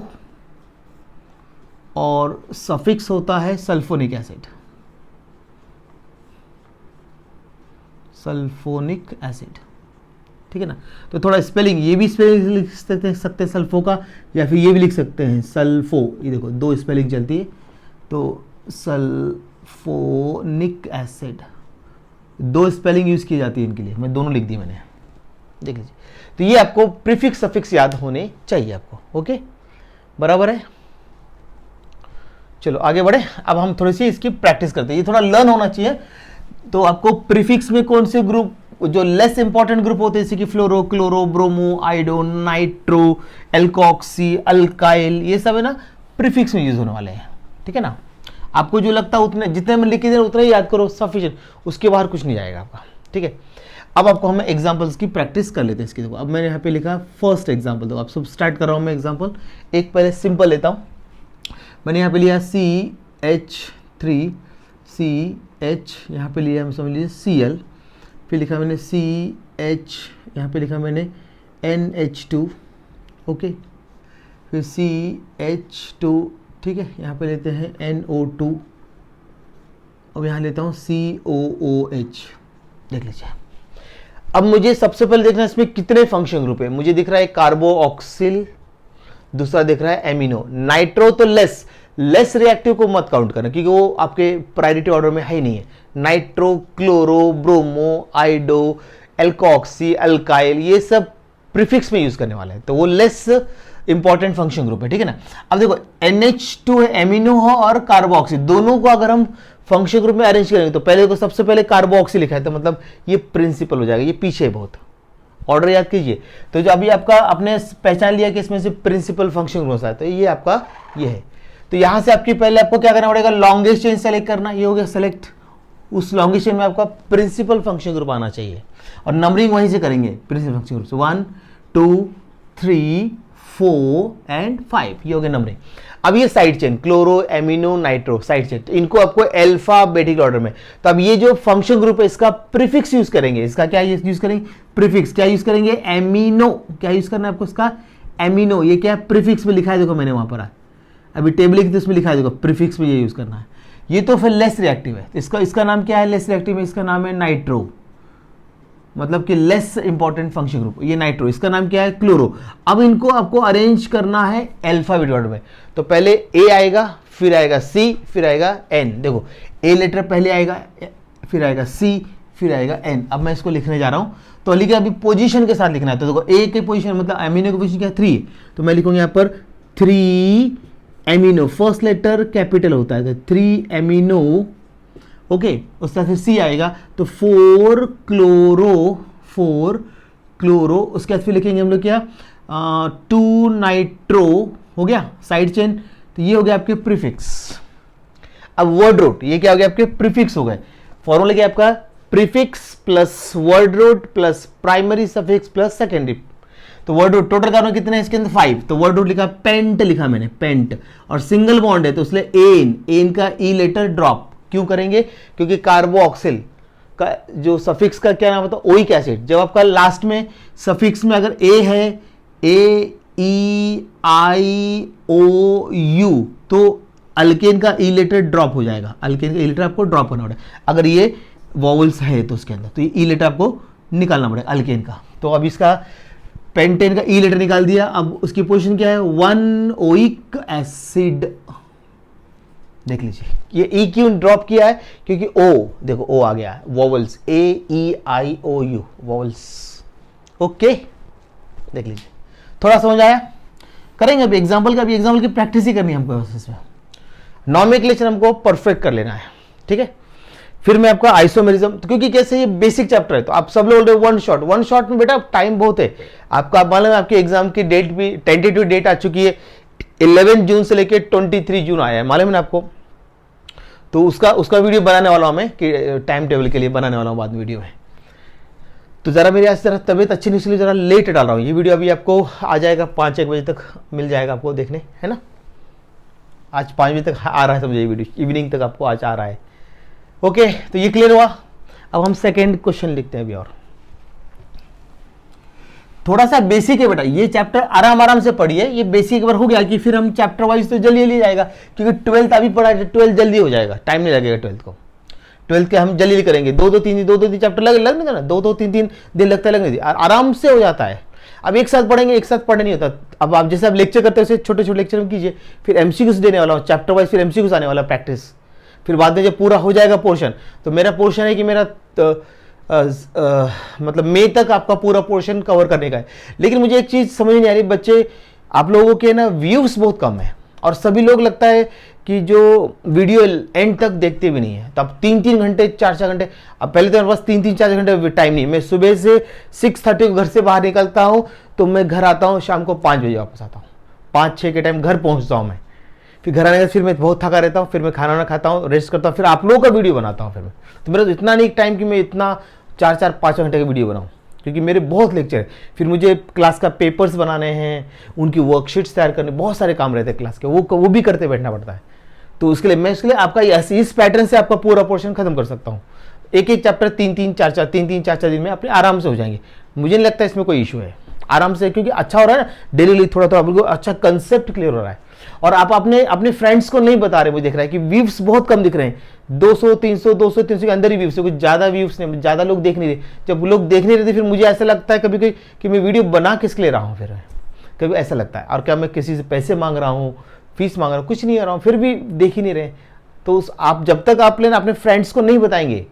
और सफिक्स होता है सल्फोनिक एसिड, सल्फोनिक एसिड, ठीक है ना। तो थोड़ा स्पेलिंग, ये भी स्पेलिंग लिख सकते हैं सल्फो का, या फिर ये भी लिख सकते हैं सल्फो, ये देखो दो स्पेलिंग चलती है, तो सल्फोनिक एसिड, दो स्पेलिंग यूज की जाती है इनके लिए, मैं दोनों लिख दी मैंने, देख लीजिए। तो ये आपको प्रीफिक्स सफिक्स याद होने चाहिए आपको, ओके, बराबर है। चलो आगे बढ़े, अब हम थोड़ी सी इसकी प्रैक्टिस करते हैं, ये थोड़ा लर्न होना चाहिए। तो आपको प्रीफिक्स में कौन से ग्रुप जो लेस इंपॉर्टेंट ग्रुप होते हैं, जैसे कि fluoro, chloro, bromo, iodo, nitro, alkoxy, alkyl, ये सब है ना प्रीफिक्स में यूज होने वाले हैं, ठीक है ना। आपको जो लगता है उतने, जितने में लिख दे उतना ही याद करो, सफिशिएंट, उसके बाहर कुछ नहीं जाएगा आपका, ठीक है। अब आपको हम एग्जांपल्स की प्रैक्टिस कर लेते हैं इसकी। देखो अब मैंने यहाँ पे लिखा फर्स्ट एग्जांपल, देखो अब सब स्टार्ट कर रहा हूँ मैं एग्जांपल, एक पहले सिंपल लेता हूँ। मैंने यहाँ पे लिया CH3, CH, यहाँ पे लिया समझ लीजिए Cl, फिर लिखा मैंने CH, यहाँ पे लिखा मैंने NH2, ओके, फिर CH2, ठीक है, यहाँ पे लेते हैं NO2, अब यहाँ लेता हूँ COOH, देख लीजिए। अब मुझे सबसे पहले देखना है इसमें कितने फंक्शन ग्रुप है। मुझे दिख रहा है कार्बोऑक्सिल, दूसरा दिख रहा है एमिनो, नाइट्रो तो लेस रिएक्टिव को मत काउंट करना क्योंकि वो आपके प्रायोरिटी ऑर्डर में है ही नहीं है। Nitro, chloro, bromo, iodo, alkoxy, alkyl, ये सब प्रीफिक्स में यूज करने वाले हैं, तो वो लेस इंपॉर्टेंट फंक्शन ग्रुप है, ठीक है ना। अब देखो NH2 है, एमिनो हो और कार्बोऑक्सी, दोनों को अगर हम फंक्शन ग्रुप में अरेंज करेंगे तो पहले को सबसे पहले कार्बोऑक्सी लिखा है, तो मतलब ये प्रिंसिपल हो जाएगा, ये पीछे बहुत ऑर्डर याद कीजिए। तो जो अभी आपका आपने पहचान लिया कि इसमें से प्रिंसिपल फंक्शन ग्रुप है, तो ये आपका ये है। तो यहां से आपकी पहले आपको क्या करना पड़ेगा, लॉन्गेस्ट चेन सेलेक्ट करना, ये हो गया सेलेक्ट, उस लॉन्गेस्ट चेन में आपका प्रिंसिपल फंक्शन ग्रुप आना चाहिए और नंबरिंग वहीं से करेंगे प्रिंसिपल फंक्शन ग्रुप से 1 2 3 4 एंड 5, ये हो गया नंबरिंग। अब ये side chain chloro, amino, nitro, side chain, तो इनको आपको अल्फाबेटिक ऑर्डर में। तो अब ये जो फंक्शन ग्रुप है इसका प्रीफिक्स यूज करेंगे, इसका क्या यूज करेंगे, प्रीफिक्स क्या यूज करेंगे, एमिनो, क्या यूज करना है आपको इसका, एमिनो, ये क्या प्रीफिक्स में लिखा है, देखो मैंने वहां पर अभी टेबल लिखी तो उसमें लिखा है, देखो प्रीफिक्स में ये यूज करना है। ये तो फिर लेस रिएक्टिव है, इसका नाम क्या है, लेस रिएक्टिव में इसका नाम है नाइट्रो, मतलब कि लेस इंपॉर्टेंट फंक्शन ग्रुप, ये नाइट्रो, इसका नाम क्या है क्लोरो। अब इनको आपको अरेंज करना है अल्फाबेटिक ऑर्डर में, तो पहले ए आएगा, फिर आएगा सी, फिर आएगा एन। देखो ए लेटर पहले आएगा, फिर आएगा सी, फिर आएगा एन। अब मैं इसको लिखने जा रहा हूं, तो लिखिए अभी पोजीशन के साथ लिखना है। तो देखो ए के पोजीशन मतलब एमिनो की पोजीशन क्या है 3, तो मैं लिखूंगा यहाँ पर 3 एमिनो, फर्स्ट लेटर कैपिटल होता है, तो 3 एमिनो, ओके, उसके बाद फिर सी आएगा, तो 4 क्लोरो, उसके बाद फिर लिखेंगे हम लोग क्या 2 नाइट्रो, हो गया साइड चेन। तो ये हो गया आपके प्रीफिक्स। अब वर्ड रूट, ये क्या हो गया आपके प्रीफिक्स हो गए। फॉर्मूला क्या आपका, prefix plus word root plus primary suffix plus secondary. तो वर्ड रूट टोटल करना कितने हैं इसके अंदर 5, तो वर्ड रूट लिखा, पेंट लिखा मैंने, पेंट, और सिंगल बॉन्ड है तो इसलिए एन का ई लेटर ड्रॉप क्यों करेंगे, क्योंकि कार्बोऑक्सिल का जो सफिक्स का क्या नाम होता है, ओइक एसिड। जब आपका लास्ट में सफिक्स में अगर ए है, AEIOU, तो अल्केन का ई लेटर ड्रॉप हो जाएगा, अल्केन का ई लेटर आपको ड्रॉप करना पड़ेगा। अगर ये वॉवल्स है तो उसके अंदर, तो ये ई लेटर आपको निकालना पड़ेगा अल्केन का। तो अब इसका पेंटेन का ई लेटर निकाल दिया, अब उसकी पोजीशन क्या है 1 ओइक एसिड, देख लीजिए। ये ई क्यों ड्रॉप किया है, क्योंकि ओ, देखो ओ आ गया, वॉवल्स, AEIOU, वॉवल्स, ओके, देख लीजिए। थोड़ा समझ आया, करेंगे अभी एग्जांपल का, अभी एग्जांपल की प्रैक्टिस ही करनी है हमको, बस इसमें नॉमेनक्लेचर हमको परफेक्ट कर लेना है, ठीक है। फिर मैं आपका आइसोमेरिज्म, तो क्योंकि कैसे ये बेसिक चैप्टर है तो आप सब लोग वन शॉट में बेटा टाइम बहुत है आपका। मालूम है आपके एग्जाम की डेट भी टेंटेटिव डेट आ चुकी है, 11 जून से लेकर 23 जून आया है, मालूम है ना आपको। तो उसका वीडियो बनाने वाला हूं मैं कि टाइम टेबल के लिए बनाने वाला हूं बाद में वीडियो में। तो जरा मेरी आज जरा तबीयत अच्छी नहीं, इसलिए जरा लेट डाल रहा हूँ ये वीडियो। अभी आपको आ जाएगा 5-1 बजे तक मिल जाएगा आपको देखने, है ना। आज 5 बजे तक आ रहा है समझे ये वीडियो, इवनिंग तक आपको आज आ रहा है। ओके, तो ये क्लियर हुआ। अब हम सेकेंड क्वेश्चन लिखते हैं अभी, और थोड़ा सा बेसिक है बेटा, ये चैप्टर आराम से पढ़िए, ये बेसिक बार हो गया कि फिर हम चैप्टर वाइज तो जल्दी ले जाएगा, क्योंकि 12th अभी पढ़ा है, 12th जल्दी हो जाएगा, टाइम नहीं लगेगा 12th को। 12th के हम जल्दी करेंगे, 2-2-3 चैप्टर लगने का ना, 2-3 दिन लगता है, लगने आराम से हो जाता है। अब एक साथ पढ़ेंगे, एक साथ पढ़े नहीं होता। अब आप जैसे आप लेक्चर करते हो वैसे छोटे छोटे लेक्चर में कीजिए, फिर एमसीक्यूज देने वाला हूँ चैप्टर वाइज, फिर एमसीक्यूज आने वाला प्रैक्टिस। फिर बाद में जब पूरा हो जाएगा पोर्शन, तो मेरा पोर्शन है कि मेरा मतलब मई तक आपका पूरा पोर्शन कवर करने का है। लेकिन मुझे एक चीज़ समझ नहीं आ रही, बच्चे आप लोगों के ना व्यूज़ बहुत कम है, और सभी लोग लगता है कि जो वीडियो एंड तक देखते भी नहीं है। तो अब 3-3 घंटे 4-4 घंटे, अब पहले तो मेरे पास 3-3-4 घंटे टाइम नहीं। मैं सुबह से 6:30 को घर से बाहर निकलता हूँ, तो मैं घर आता हूँ शाम को 5 बजे वापस आता हूँ, 5-6 के टाइम घर पहुँचता हूँ मैं। फिर घर आने के बाद फिर मैं बहुत थका रहता हूँ, फिर मैं खाना वाना खाता हूँ, रेस्ट करता हूँ, फिर आप लोगों का वीडियो बनाता हूँ। फिर मैं तो मेरा तो इतना नहीं टाइम कि मैं इतना 4-4-5 घंटे का वीडियो बनाऊँ, क्योंकि मेरे बहुत लेक्चर है। फिर मुझे क्लास का पेपर्स बनाने हैं, उनकी वर्कशीट्स तैयार करने, बहुत सारे काम रहते हैं क्लास के, वो भी करते बैठना पड़ता है। तो उसके लिए मैं आपका इस पैटर्न से आपका पूरा पोर्शन खत्म कर सकता हूँ। एक चैप्टर 3-3-4-4 दिन में अपने आराम से हो जाएंगे। मुझे नहीं लगता इसमें कोई इशू है, आराम से, क्योंकि अच्छा हो रहा है ना, डेली थोड़ा थोड़ा बिल्कुल अच्छा कंसेप्ट क्लियर हो रहा है। और आप अपने फ्रेंड्स को नहीं बता रहे, मुझे दिख रहा है कि व्यूज बहुत कम दिख रहे हैं, 200-300 के अंदर ही व्यूज है, कुछ ज़्यादा व्यूज नहीं, ज़्यादा लोग देख नहीं रहे। जब लोग देख नहीं रहे फिर मुझे ऐसा लगता है कभी कभी कि मैं वीडियो बना किसके ले रहा हूँ, फिर कभी ऐसा लगता है। और क्या मैं किसी से पैसे मांग रहा हूँ, फीस मांग रहा हूँ, कुछ नहीं आ रहा हूँ, फिर भी देख ही नहीं रहे। तो आप जब तक आप लेना अपने फ्रेंड्स को नहीं बताएंगे,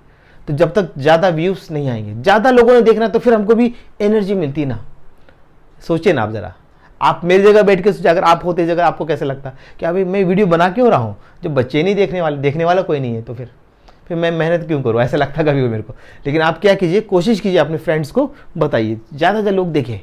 तो जब तक ज़्यादा व्यूज नहीं आएंगे, ज़्यादा लोगों ने देखना, तो फिर हमको भी एनर्जी मिलती ना। सोचिए ना आप जरा, आप मेरी जगह बैठ के सोचिए, अगर आप होते जगह आपको कैसे लगता कि अभी मैं वीडियो बना क्यों रहा हूँ, जब बच्चे नहीं देखने वाला कोई नहीं है, तो फिर मैं मेहनत क्यों करूँ, ऐसा लगता कभी मेरे को। लेकिन आप क्या कीजिए, कोशिश कीजिए अपने फ्रेंड्स को बताइए, ज़्यादा से ज़्यादा लोग देखें,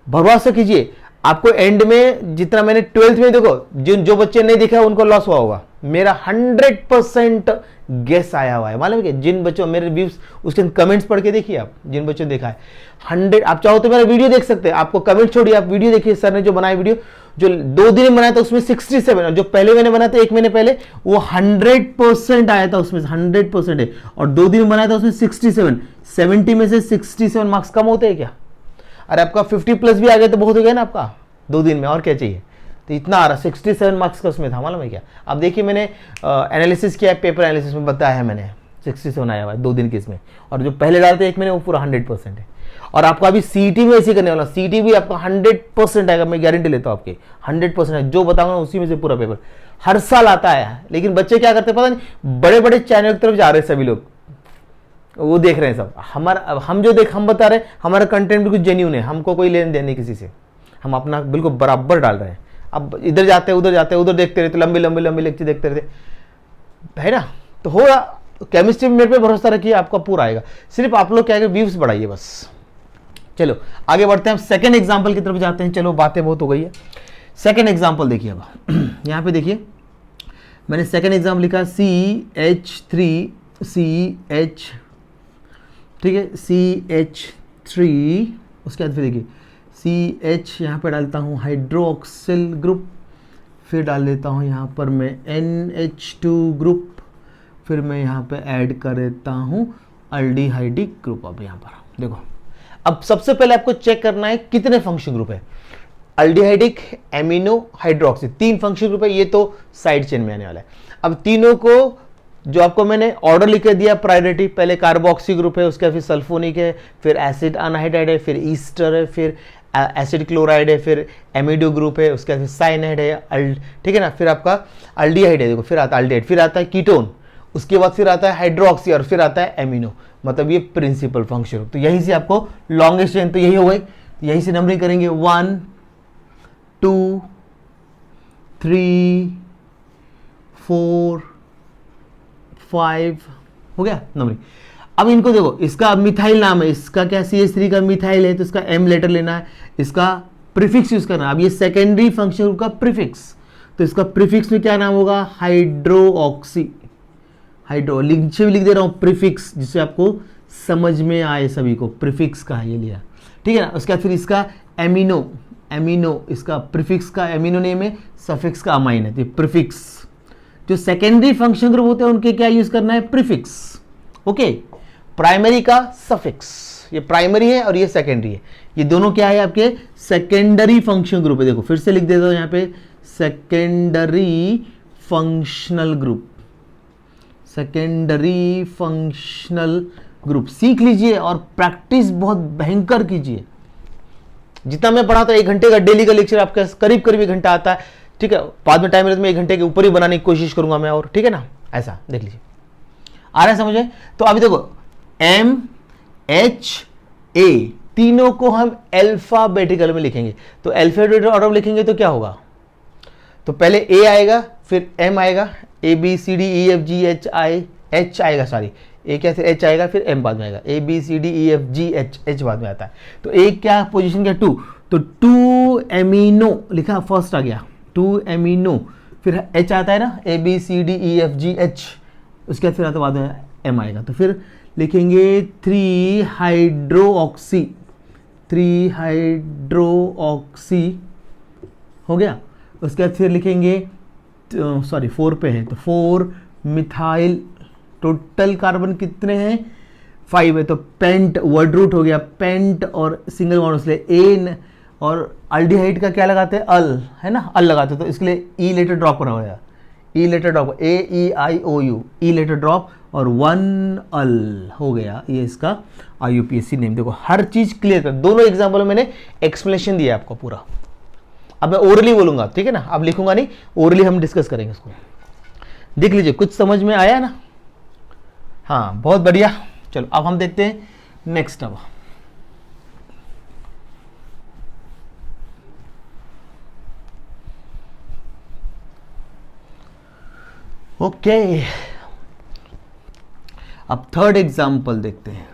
भरोसा कीजिए। आपको एंड में जितना मैंने 12th में, देखो जो बच्चे नहीं देखा उनको लॉस हुआ होगा, मेरा 100% गेस आया हुआ है। मालूम है कि जिन बच्चों मेरे व्यूज, उसके कमेंट्स पढ़ के देखिए आप, जिन बच्चों ने देखा है 100, आप चाहो तो मेरा वीडियो देख सकते हैं, आपको कमेंट छोड़िए, आप वीडियो देखिए। सर ने जो बनाया वीडियो, जो 2 दिन में बनाया था उसमें 67, और जो पहले मैंने बनाया था 1 महीने पहले, वो 100% आया था, उसमें 100% है। और 2 दिन में बनाया था उसमें 67, 70 में से 67 मार्क्स कम होते हैं क्या? अरे आपका 50+ भी आ गया तो बहुत हो गया ना आपका 2 दिन में, और क्या चाहिए। तो इतना आ रहा, 67 मार्क्स का उसमें था, मालूम है क्या। अब देखिए मैंने एनालिसिस किया है, पेपर एनालिसिस में बताया है मैंने, 67 आया हुआ है 2 दिन के इसमें। और जो पहले डालते 1 महीने, वो पूरा 100% है। और आपका अभी सीईटी में ऐसे करने वाला, सीईटी भी आपका 100% आएगा, मैं गारंटी लेता हूँ आपकी 100% है। जो बताऊंगा उसी में से पूरा पेपर हर साल आता है। लेकिन बच्चे क्या करते पता नहीं, बड़े बड़े चैनल की तरफ जा रहे हैं सभी लोग, वो देख रहे हैं सब हमारा, हम बता रहे हैं, हमारा कंटेंट बिल्कुल जेन्यून है, हमको कोई लेन देन नहीं किसी से, हम अपना बिल्कुल बराबर डाल रहे हैं। अब इधर जाते हैं उधर देखते रहते, लंबे लेक्चर देखते रहते, है ना। तो होगा, केमिस्ट्री में मेरे पे भरोसा रखिए, आपका पूरा आएगा। सिर्फ आप लोग क्या है, व्यूज बढ़ाइए बस। चलो आगे बढ़ते हैं, हम सेकेंड एग्जाम्पल की तरफ जाते हैं। चलो बातें बहुत हो गई है, सेकेंड एग्जाम्पल देखिए। अब यहाँ पे देखिए मैंने सेकेंड एग्जाम्पल लिखा CH3, ठीक है, CH3, उसके बाद फिर देखिए CH, यहाँ पे डालता हूँ हाइड्रोक्सिल ग्रुप, फिर डाल देता हूँ यहाँ पर मैं NH2 ग्रुप, फिर मैं यहाँ पे ऐड कर देता हूँ अल्डिहाइडिक ग्रुप। अब यहाँ पर देखो, अब सबसे पहले आपको चेक करना है कितने फंक्शन ग्रुप है। Aldehydic, amino, hydroxy, 3 function group है, ये तो साइड चेन में आने वाला है। अब तीनों को जो आपको मैंने ऑर्डर लिख के दिया, प्रायोरिटी, पहले कार्बोक्सी ग्रुप है, उसके फिर सल्फोनिक है, फिर एसिड अनहाइड्राइड है, फिर ईस्टर है, फिर एसिड क्लोराइड है, फिर एमिडो ग्रुप है, उसके बाद फिर साइनाइड है, ठीक है ना, फिर आपका अल्डिहाइड है, देखो फिर आता है अल्डिहाइड, फिर आता है कीटोन, उसके बाद फिर आता है हाइड्रोक्सी, और फिर आता है एमिनो। मतलब ये प्रिंसिपल फंक्शन। तो यहीं से आपको लॉन्गेस्ट चेन तो यही हो गई, यहीं से नंबरिंग करेंगे 1 2 3 4 5 हो गया नंबरिंग। अब इनको देखो, इसका मिथाइल नाम है, इसका क्या CH3 का मिथाइल है, तो इसका M लेटर लेना है, इसका प्रीफिक्स यूज करना है। अब ये सेकेंडरी फंक्शन ग्रुप का प्रीफिक्स, तो इसका प्रीफिक्स में क्या नाम होगा, हाइड्रोक्सी, हाइड्रो, नीचे भी लिख दे रहा हूं प्रीफिक्स, जिससे आपको समझ में आए सभी को, प्रीफिक्स का ये लिया, ठीक है ना। उसके बाद फिर इसका एमिनो, एमिनो इसका प्रीफिक्स का एमिनो नेम है, सफिक्स का अमाइन है, तो प्रीफिक्स। जो सेकेंडरी फंक्शन ग्रुप होते हैं उनके क्या यूज करना है, प्रीफिक्स, ओके। प्राइमरी का सफिक्स, ये प्राइमरी है और ये सेकेंडरी है, ये दोनों क्या है आपके सेकेंडरी फंक्शन ग्रुप है। देखो फिर से लिख देता हूं यहाँ पे, secondary functional group, secondary functional group सीख लीजिए और प्रैक्टिस बहुत भयंकर कीजिए। जितना मैं पढ़ाता हूं 1 घंटे का डेली का लेक्चर आपका करीब करीब 1 घंटा आता है, ठीक है। बाद में टाइम मिले तो मैं 1 घंटे के ऊपर ही बनाने की कोशिश करूंगा मैं, और ठीक है ना, ऐसा देख लीजिए, आ रहा है समझे। तो अभी देखो MHA तीनों को हम अल्फाबेटिकल में लिखेंगे, तो अल्फाबेटिकल ऑर्डर में लिखेंगे तो क्या होगा, तो पहले A आएगा, फिर M आएगा, ABCDEFGHI, H आएगा, सॉरी A क्या, फिर H आएगा, फिर M बाद में आएगा, ABCDEFGH, H बाद में आता है। तो A क्या पोजीशन क्या, 2, तो 2 एमिनो लिखा, फर्स्ट आ गया 2 एमिनो, फिर H आता है ना, ABCDEFGH, उसके बाद फिर आता बाद में M आएगा, तो फिर लिखेंगे 3 हाइड्रोक्सी, 3 हाइड्रोक्सी हो गया। उसके बाद फिर लिखेंगे, सॉरी 4 पे है, तो 4 मिथाइल, टोटल कार्बन कितने हैं 5 है, तो पेंट, वर्ड रूट हो गया पेंट, और सिंगल बॉन्ड इसलिए एन, और अल्डिहाइड का क्या लगाते हैं, अल है ना, अल लगाते हैं, तो इसके लिए ई लेटर ड्रॉप करा हुआ, ई लेटर ड्रॉप, AEIOU, ई लेटर ड्रॉप, और 1 अल हो गया, ये इसका IUPAC नेम। देखो हर चीज क्लियर कर, दोनों एग्जाम्पल में मैंने एक्सप्लेनेशन दिया आपको पूरा। अब मैं ओरली बोलूंगा, ठीक है ना, अब लिखूंगा नहीं, ओरली हम डिस्कस करेंगे इसको। देख लीजिए कुछ समझ में आया ना, हाँ बहुत बढ़िया। चलो अब हम देखते हैं नेक्स्ट। अब ओके, अब थर्ड एग्जाम्पल देखते हैं।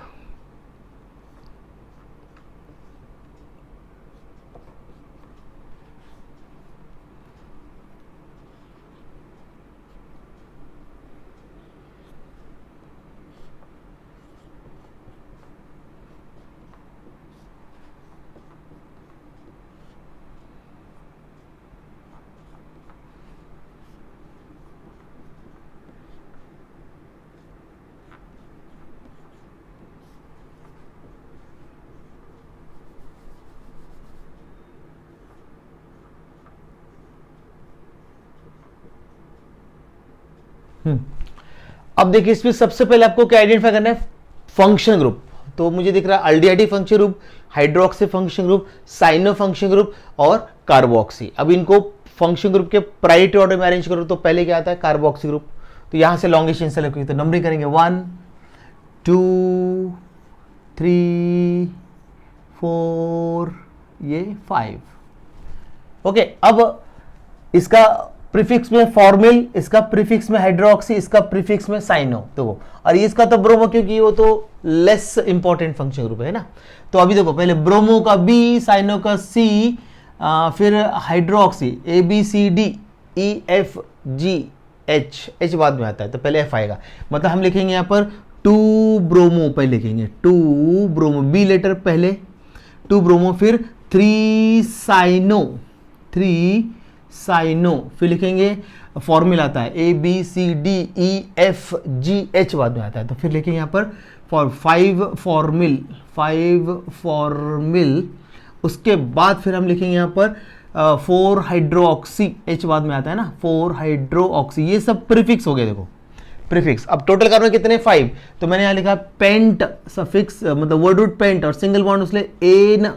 अब देखिए इसमें सबसे पहले आपको क्या आइडेंटिफाई करना है, फंक्शन ग्रुप। तो मुझे दिख रहा है aldehyde function group, hydroxy function group, cyano function group और कार्बोक्सी। अब इनको फंक्शन ग्रुप के प्रायोरिटी ऑर्डर में अरेंज करो, तो पहले क्या आता है, कार्बोक्सी ग्रुप। तो यहां से लॉन्गेस्ट सेलेक्ट करेंगे, तो नंबरिंग करेंगे 1 2 3 4 ये 5। ओके, अब इसका प्रीफिक्स में फॉर्मिल, इसका प्रीफिक्स में हाइड्रोक्सी, इसका प्रीफिक्स में साइनो, तो और इसका तो ब्रोमो, क्योंकि वो तो लेस इंपॉर्टेंट फंक्शन ग्रुप है ना। तो अभी देखो पहले ब्रोमो का B, साइनो का C, फिर हाइड्रोक्सी ABCDEFGH, H बाद में आता है, तो पहले F आएगा, मतलब हम लिखेंगे यहाँ पर 2 ब्रोमो, पहले लिखेंगे 2 ब्रोमो, B लेटर पहले 2 ब्रोमो, फिर 3 साइनो, 3 साइनो, फिर लिखेंगे फॉर्मूला आता है ABCDEFGH बाद में आता है, तो फिर लिखेंगे यहाँ पर 5 फॉर्मिल, 5 फॉर्मिल। उसके बाद फिर हम लिखेंगे यहाँ पर 4 हाइड्रोक्सी, H बाद में आता है ना, 4 हाइड्रोक्सी। ये सब प्रीफिक्स हो गए, देखो प्रीफिक्स। अब टोटल कार्बन कितने 5, तो मैंने यहाँ लिखा पेंट, सफिक्स मतलब वर्ड रूट पेंट, और सिंगल बॉन्ड उसलिए एन,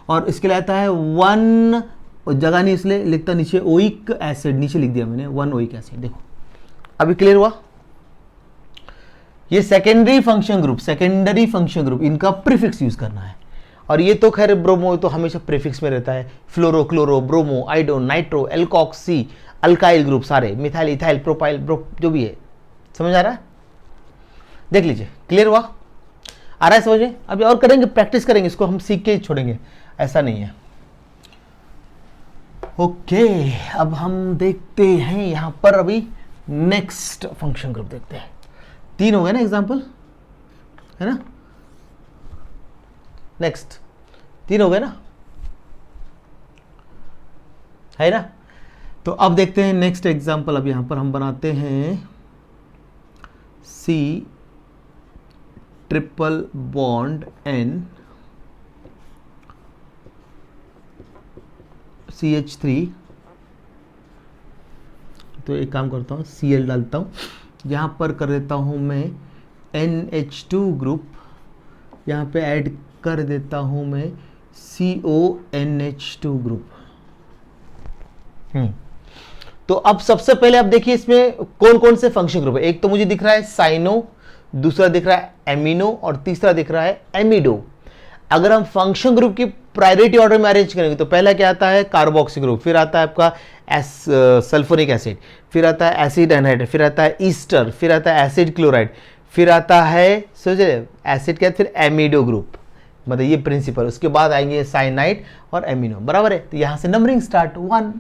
और इसके लिए आता है 1, और जगह नहीं इसलिए लिखता नीचे ओइक एसिड, नीचे लिख दिया मैंने 1 ओइक एसिड। देखो अभी क्लियर हुआ। ये secondary function group, secondary function group, इनका प्रीफिक्स यूज करना है। और ये तो खैर ब्रोमो तो हमेशा प्रीफिक्स में रहता है, फ्लोरो, chloro, bromo, आइडो, nitro, alkoxy, alkyl group सारे, मिथाइल, इथाइल, प्रोपाइल, जो भी है, समझ आ रहा है। देख लीजिए, क्लियर हुआ, आ रहा है समझ में? अभी और करेंगे, प्रैक्टिस करेंगे, इसको हम सीख के ही छोड़ेंगे, ऐसा नहीं है। ओके, अब हम देखते हैं यहां पर अभी नेक्स्ट फंक्शन ग्रुप देखते हैं। 3 हो गए ना एग्जाम्पल, है ना? नेक्स्ट 3 हो गए ना, है ना? तो अब देखते हैं नेक्स्ट एग्जाम्पल। अब यहां पर हम बनाते हैं C triple bond N CH3। तो एक काम करता हूँ, Cl डालता हूँ, यहाँ पर कर देता हूँ मैं NH2 ग्रुप, यहाँ पे ऐड कर देता हूँ मैं CONH2 ग्रुप। तो अब सबसे पहले आप देखिए इसमें कौन कौन से फंक्शन ग्रुप है। एक तो मुझे दिख रहा है साइनो, दूसरा दिख रहा है एमिनो और तीसरा दिख रहा है एमिडो। अगर हम फंक्शन ग्रुप की प्रायोरिटी ऑर्डर में अरेंज करेंगे तो पहला क्या आता है, कार्बोक्सी ग्रुप, फिर आता है आपका सल्फोनिक एसिड, फिर आता है एसिड एनहाइड्राइड, फिर आता है ईस्टर, फिर आता है एसिड क्लोराइड, फिर आता है सोचे एसिड के बाद फिर एमिडो ग्रुप, मतलब ये प्रिंसिपल। उसके बाद आएंगे साइनाइड और एमिनो, बराबर है। तो यहां से नंबरिंग स्टार्ट 1।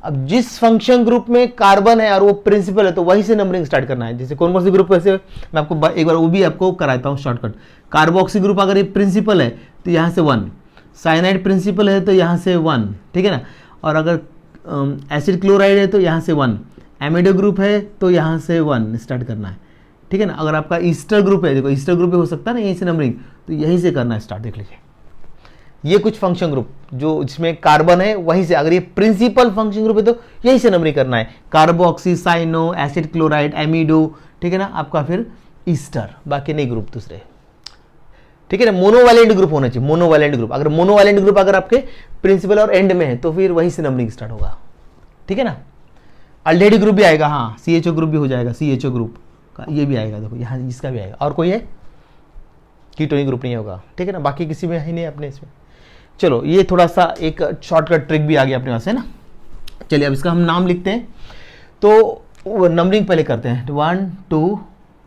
अब जिस फंक्शन ग्रुप में कार्बन है और वो प्रिंसिपल है तो वहीं से नंबरिंग स्टार्ट करना है। जैसे कौन कौन से ग्रुप, वैसे मैं आपको एक बार वो भी आपको कराता हूँ शॉर्टकट। कार्बोक्सी ग्रुप अगर ये प्रिंसिपल है तो यहाँ से 1, साइनाइड प्रिंसिपल है तो यहाँ से 1, ठीक है ना। और अगर एसिड क्लोराइड है तो यहाँ से 1, एमिडो ग्रुप है तो यहाँ से 1 स्टार्ट करना है, ठीक है ना। अगर आपका ईस्टर ग्रुप है, देखो ईस्टर ग्रुप हो सकता है ना यहीं से नंबरिंग, तो यहीं से करना है स्टार्ट। देख लीजिए ये कुछ फंक्शन ग्रुप जो जिसमें कार्बन है वहीं से, अगर ये प्रिंसिपल फंक्शन ग्रुप है तो यहीं से नंबरिंग करना है, कार्बोक्सी, साइनो, एसिड क्लोराइड, एमिडो, ठीक है ना, आपका फिर ईस्टर, बाकी नहीं ग्रुप दूसरे, ठीक है ना। मोनोवैलेंट ग्रुप होना चाहिए, मोनोवैलेंट ग्रुप। अगर मोनोवैलेंट ग्रुप अगर आपके प्रिंसिपल और एंड में है तो फिर वहीं से नंबरिंग स्टार्ट होगा, ठीक है ना। अल्डेहिड ग्रुप भी आएगा, हाँ CHO ग्रुप भी हो जाएगा, CHO ग्रुप का ये भी आएगा, देखो यहाँ इसका भी आएगा। और कोई है, कीटोनिक ग्रुप नहीं होगा, ठीक है ना, बाकी किसी में ही नहीं अपने इसमें। चलो ये थोड़ा सा एक शॉर्टकट ट्रिक भी आ गया अपने पास, है ना। चलिए अब इसका हम नाम लिखते हैं, तो नंबरिंग पहले करते हैं, 1 2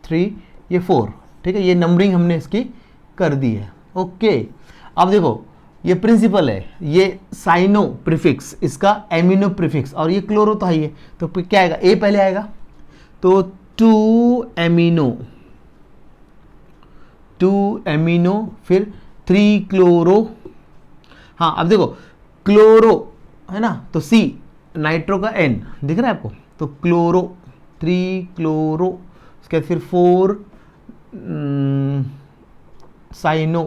3 ये 4, ठीक है, ये नंबरिंग हमने इसकी कर दी है। ओके, अब देखो ये प्रिंसिपल है, ये साइनो प्रीफिक्स, इसका एमिनो प्रीफिक्स, और ये क्लोरो तो है ही है, तो क्या आएगा, ए पहले आएगा, तो 2 एमिनो फिर 3 क्लोरो। हाँ अब देखो क्लोरो है ना, तो C, नाइट्रो का N दिख रहा है आपको, तो क्लोरो, 3 क्लोरो, उसके बाद फिर 4 साइनो।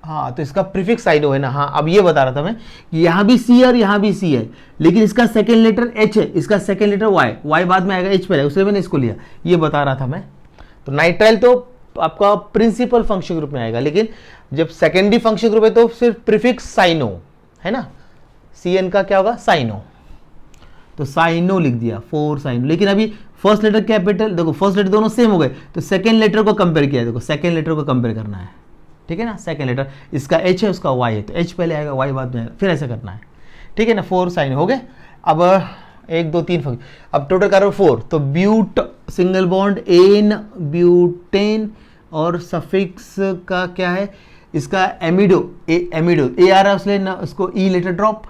हाँ तो इसका प्रीफिक्स साइनो है ना। हाँ अब ये बता रहा था मैं कि यहाँ भी C है और यहाँ भी C है, लेकिन इसका सेकेंड लेटर H है, इसका सेकेंड लेटर Y बाद में आएगा, H पहले, उसलिए मैंने इसको लिया, ये बता रहा था मैं। तो नाइट्राइल तो आपका प्रिंसिपल फंक्शन ग्रुप में आएगा, लेकिन जब सेकेंडरी फंक्शन ग्रुप है तो सिर्फ प्रीफिक्स साइनो है ना, CN का क्या होगा, साइनो, तो साइनो लिख दिया, 4 साइनो। लेकिन अभी फर्स्ट लेटर कैपिटल, देखो फर्स्ट लेटर दोनों सेम हो गए, तो सेकेंड लेटर को कंपेयर किया, देखो सेकेंड लेटर को कंपेयर करना है, ठीक है ना। सेकेंड लेटर इसका H है, उसका Y है, तो H पहले आएगा, Y बाद में आएगा, फिर ऐसा करना है, ठीक है ना। 4 साइन हो गए। अब 1 2 3 फंक्शन, अब टोटल करो 4, तो but single bond ane butane, और सफिक्स का क्या है इसका एमिडो, एमिडो ए आ रहा है उसलिए ना, उसको ई लेटर ड्रॉप,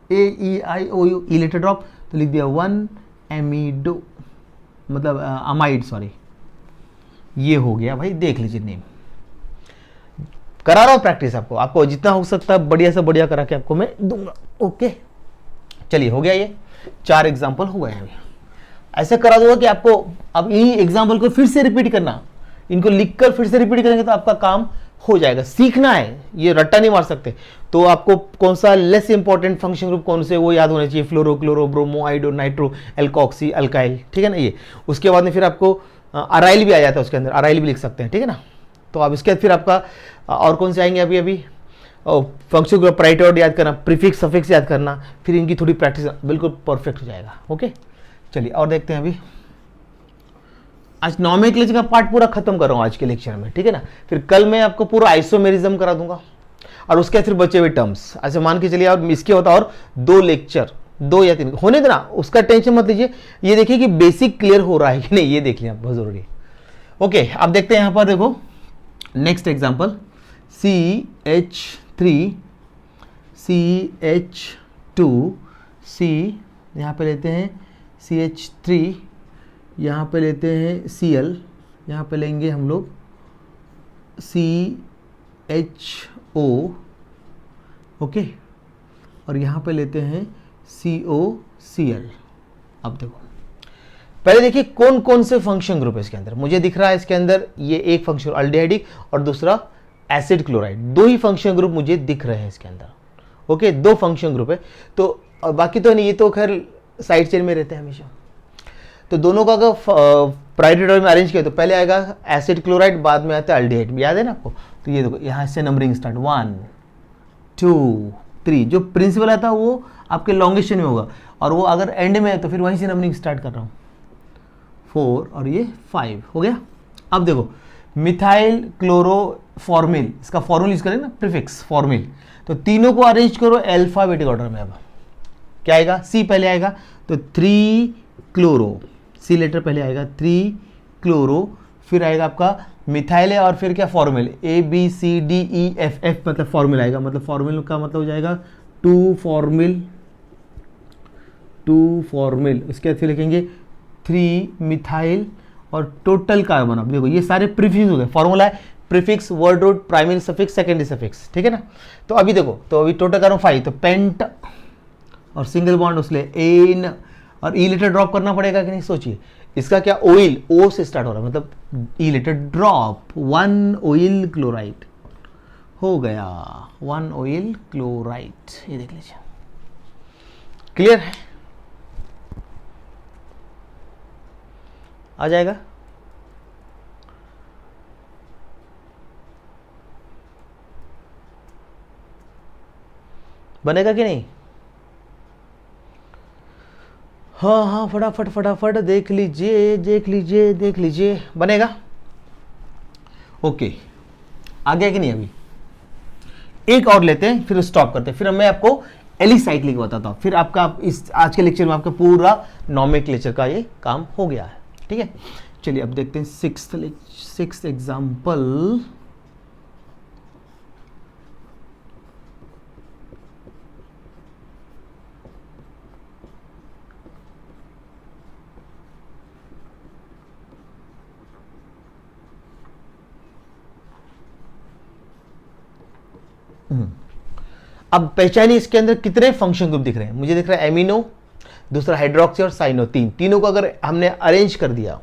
AEIOU ई लेटर ड्रॉप, तो लिख दिया 1 एमिडो, मतलब अमाइड, सॉरी, ये हो गया भाई। देख लीजिए नेम, करा रहा हूं प्रैक्टिस आपको जितना हो सकता है बढ़िया से बढ़िया करा के आपको मैं दूंगा। ओके चलिए हो गया, ये 4 एग्जाम्पल हो गए हैं। ऐसे करा दूंगा कि आपको अब इन्हीं एग्जाम्पल को फिर से रिपीट करना, इनको लिखकर फिर से रिपीट करेंगे तो आपका काम हो जाएगा। सीखना है, ये रट्टा नहीं मार सकते। तो आपको कौन सा लेस इंपॉर्टेंट फंक्शन ग्रुप कौन से वो याद होने चाहिए, फ्लोरो, chloro, bromo, आइडो, nitro, alkoxy, alkyl, ठीक है ना। ये उसके बाद में फिर आपको अराइल भी आ जाता है उसके अंदर, अराइल भी लिख सकते हैं, ठीक है ना। तो अब इसके बाद फिर आपका और कौन से आएंगे, अभी फंक्शन ग्रुप प्रायोरिटी ऑर्डर याद करना, प्रीफिक्स सफिक्स याद करना, फिर इनकी थोड़ी प्रैक्टिस, बिल्कुल परफेक्ट हो जाएगा। ओके चलिए और देखते हैं। अभी आज नॉमेनक्लेचर का पार्ट पूरा खत्म कर रहा हूँ आज के लेक्चर में, ठीक है ना। फिर कल मैं आपको पूरा आइसोमेरिज्म करा दूंगा और उसके बाद फिर बचे हुए टर्म्स। ऐसे मान के चलिए, और इसके होता और 2 लेक्चर 2 या 3 होने देना, उसका टेंशन मत लीजिए। ये देखिए कि बेसिक क्लियर हो रहा है कि नहीं, ये देख लिया, बहुत जरूरी है। ओके, अब देखते हैं यहां पर, देखो next example, CH3 CH2 C, यहाँ पे लेते हैं CH3, यहाँ पे लेते हैं Cl, यहाँ पे लेंगे हम लोग CHO, ओके, और यहाँ पे लेते हैं COCl। अब देखो, पहले देखिए कौन कौन से फंक्शन ग्रुप है इसके अंदर। मुझे दिख रहा है इसके अंदर ये एक फंक्शन अल्डिहाइडिक और दूसरा एसिड क्लोराइड, 2 ही फंक्शन ग्रुप मुझे दिख रहे हैं इसके अंदर। ओके, 2 फंक्शन ग्रुप है, तो बाकी तो नहीं, ये तो खैर साइड चेन में रहते हैं हमेशा। तो दोनों का अगर प्रायोरिटी ऑर्डर में अरेंज किया तो पहले आएगा एसिड क्लोराइड, बाद में आता है अल्डिहाइड, याद है ना आपको। तो ये देखो यहाँ से नंबरिंग स्टार्ट, 1 2 3, जो प्रिंसिपल आता है वो आपके लॉन्गेस्ट चेन में होगा, और वो अगर एंड में है तो फिर वहीं से नंबरिंग स्टार्ट कर रहा हूँ, 4 और ये 5 हो गया। अब देखो मिथाइल क्लोरोफॉर्मिल, इसका फॉर्मूला यूज करें ना, प्रीफिक्स फॉर्मिल, तो तीनों को अरेंज करो अल्फाबेटिक ऑर्डर में। अब क्या आएगा, सी पहले आएगा, तो 3 क्लोरो, सी लेटर पहले आएगा, 3 क्लोरो, फिर आएगा आपका मिथाइल है, और फिर क्या फॉर्मल, ABCDEFF, मतलब फॉर्मल आएगा, मतलब फॉर्मल का मतलब हो जाएगा 2 फॉर्मिल, इसके बाद फिर लिखेंगे 3 मिथाइल और टोटल कार्बन। अब देखो ये सारे प्रीफिक्स हो गए, फॉर्मूला है prefix, word root, primary suffix, secondary suffix, ठीक है ना। तो अभी देखो, तो अभी टोटल कार्बन 5, तो पेंट और सिंगल बॉन्ड उसले एन, और ई लेटर ड्रॉप करना पड़ेगा कि नहीं, सोचिए। इसका क्या, ऑयल, ओ से स्टार्ट हो रहा है, मतलब ई लेटर ड्रॉप, 1 ऑयल क्लोराइड हो गया, 1 ऑयल क्लोराइड, ये देख लीजिए, क्लियर है, आ जाएगा। बनेगा कि नहीं, हाँ हाँ, फटाफट फटाफट देख लीजिए, देख लीजिए, देख लीजिए, बनेगा। ओके, आ गया कि नहीं। अभी एक और लेते हैं, फिर स्टॉप करते हैं, फिर मैं आपको एलिसाइक्लिक बताता हूँ, फिर आपका इस आज के लेक्चर में आपका पूरा नॉमेनक्लेचर का ये काम हो गया है, ठीक है। चलिए अब देखते हैं सिक्स्थ एग्जाम्पल। अब पहचानिए इसके अंदर कितने फंक्शन ग्रुप दिख रहे हैं। मुझे दिख रहा है एमिनो, दूसरा हाइड्रोक्सी और साइनो, तीनों को अगर हमने अरेंज कर दिया,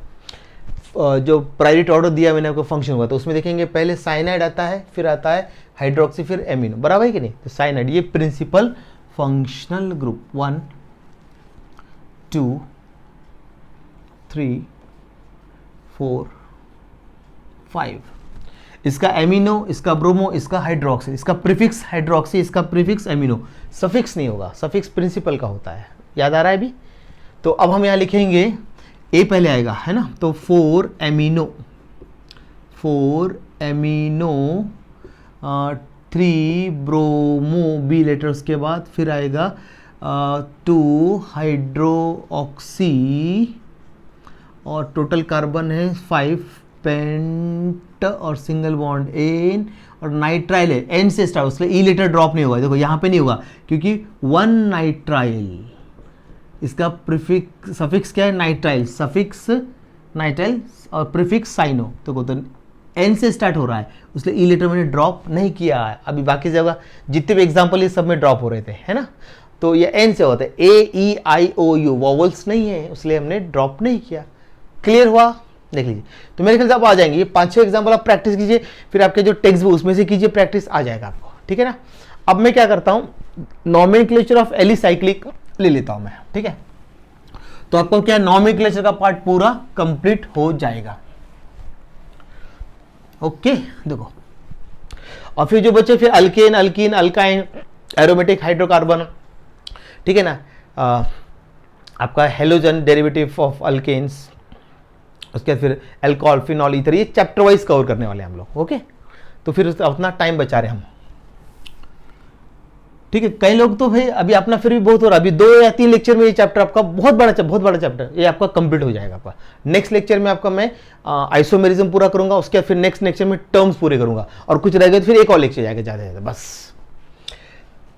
जो प्रायोरिटी ऑर्डर दिया मैंने आपको फंक्शन हुआ, तो उसमें देखेंगे पहले साइनाइड आता है, फिर आता है हाइड्रोक्सी, फिर एमिनो, बराबर है कि नहीं। तो साइनाइड ये प्रिंसिपल फंक्शनल ग्रुप 1 2 3 4 5, इसका एमिनो, इसका ब्रोमो, इसका हाइड्रोक्सी, इसका प्रीफिक्स हाइड्रोक्सी, इसका प्रीफिक्स एमिनो, सफिक्स नहीं होगा, सफिक्स प्रिंसिपल का होता है, याद आ रहा है अभी। तो अब हम यहाँ लिखेंगे ए पहले आएगा, है ना, तो 4 एमिनो 3 ब्रोमो, बी लेटर्स के बाद फिर आएगा 2 हाइड्रोक्सी, और टोटल कार्बन है 5, पेंट और सिंगल बॉन्ड एन, और नाइट्राइल है, एन से स्टार्ट, उसमें ई लेटर ड्रॉप नहीं होगा, देखो यहाँ पे नहीं होगा क्योंकि 1 नाइट्राइल, इसका प्रीफिक्स सफिक्स क्या है, नाइट्राइल, सफिक्स नाइट्राइल और प्रीफिक्स साइनो, तो एन से स्टार्ट हो रहा है, इसलिए ई लेटर मैंने ड्रॉप नहीं किया है। अभी बाकी जगह जितने भी एग्जाम्पल ये सब में ड्रॉप हो रहे थे, है ना, तो ये एन से होता है, AEIOU वॉवल्स नहीं है, इसलिए हमने ड्रॉप नहीं किया। क्लियर हुआ, देख लीजिए। तो मेरे ख्याल से आप आ जाएंगे, ये 5-6 एग्जाम्पल आप प्रैक्टिस कीजिए, फिर आपके जो टेक्स्ट बुक उसमें से कीजिए प्रैक्टिस, आ जाएगा आपको, ठीक है ना। अब मैं क्या करता हूँ, नॉमेनक्लेचर ऑफ एलिसाइक्लिक ले लेता हूं मैं, ठीक है। तो आपको क्या नॉमेनक्लेचर का पार्ट पूरा कंप्लीट हो जाएगा। ओके, देखो, और फिर जो बचे फिर alkane, alkyne, alkyne, aromatic, hydrocarbon, ठीक है ना, आपका हेलोजन डेरिवेटिव ऑफ अल्केन्स, उसके बाद फिर अल्कोहल, फिनॉल, ईथर, ये चैप्टर वाइज कवर करने वाले हैं हम लोग। ओके, तो फिर अपना टाइम बचा रहे हम। ठीक है, कई लोग तो भाई अभी अपना फिर भी बहुत हो रहा है, अभी 2 या 3 लेक्चर में ये चैप्टर आपका बहुत बड़ा चैप्टर ये आपका कंप्लीट हो जाएगा। आपका नेक्स्ट लेक्चर में आपका मैं आइसोमेरिज्म पूरा करूंगा, उसके बाद फिर नेक्स्ट लेक्चर में टर्म्स पूरे करूंगा, और कुछ रहेगा तो फिर एक और लेक्चर जाएगा ज़्यादा बस।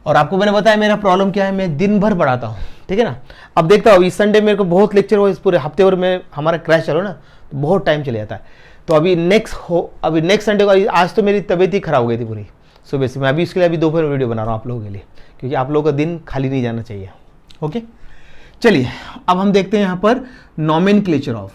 और आपको मैंने बताया मेरा प्रॉब्लम क्या है, मैं दिन भर पढ़ाता हूँ, ठीक है ना। अब देखता हूँ इस संडे मेरे को बहुत लेक्चर हो, इस पूरे हफ्ते भर में हमारा क्रैश चलो ना तो बहुत टाइम चले जाता है। तो अभी नेक्स्ट संडे को, आज तो मेरी तबीयत ही खराब हो गई थी पूरी सुबह से, मैं अभी इसके लिए अभी दोपहर वीडियो बना रहा हूँ आप लोगों के लिए, क्योंकि आप लोगों का दिन खाली नहीं जाना चाहिए। ओके, चलिए अब हम देखते हैं यहाँ पर नॉमेनक्लेचर ऑफ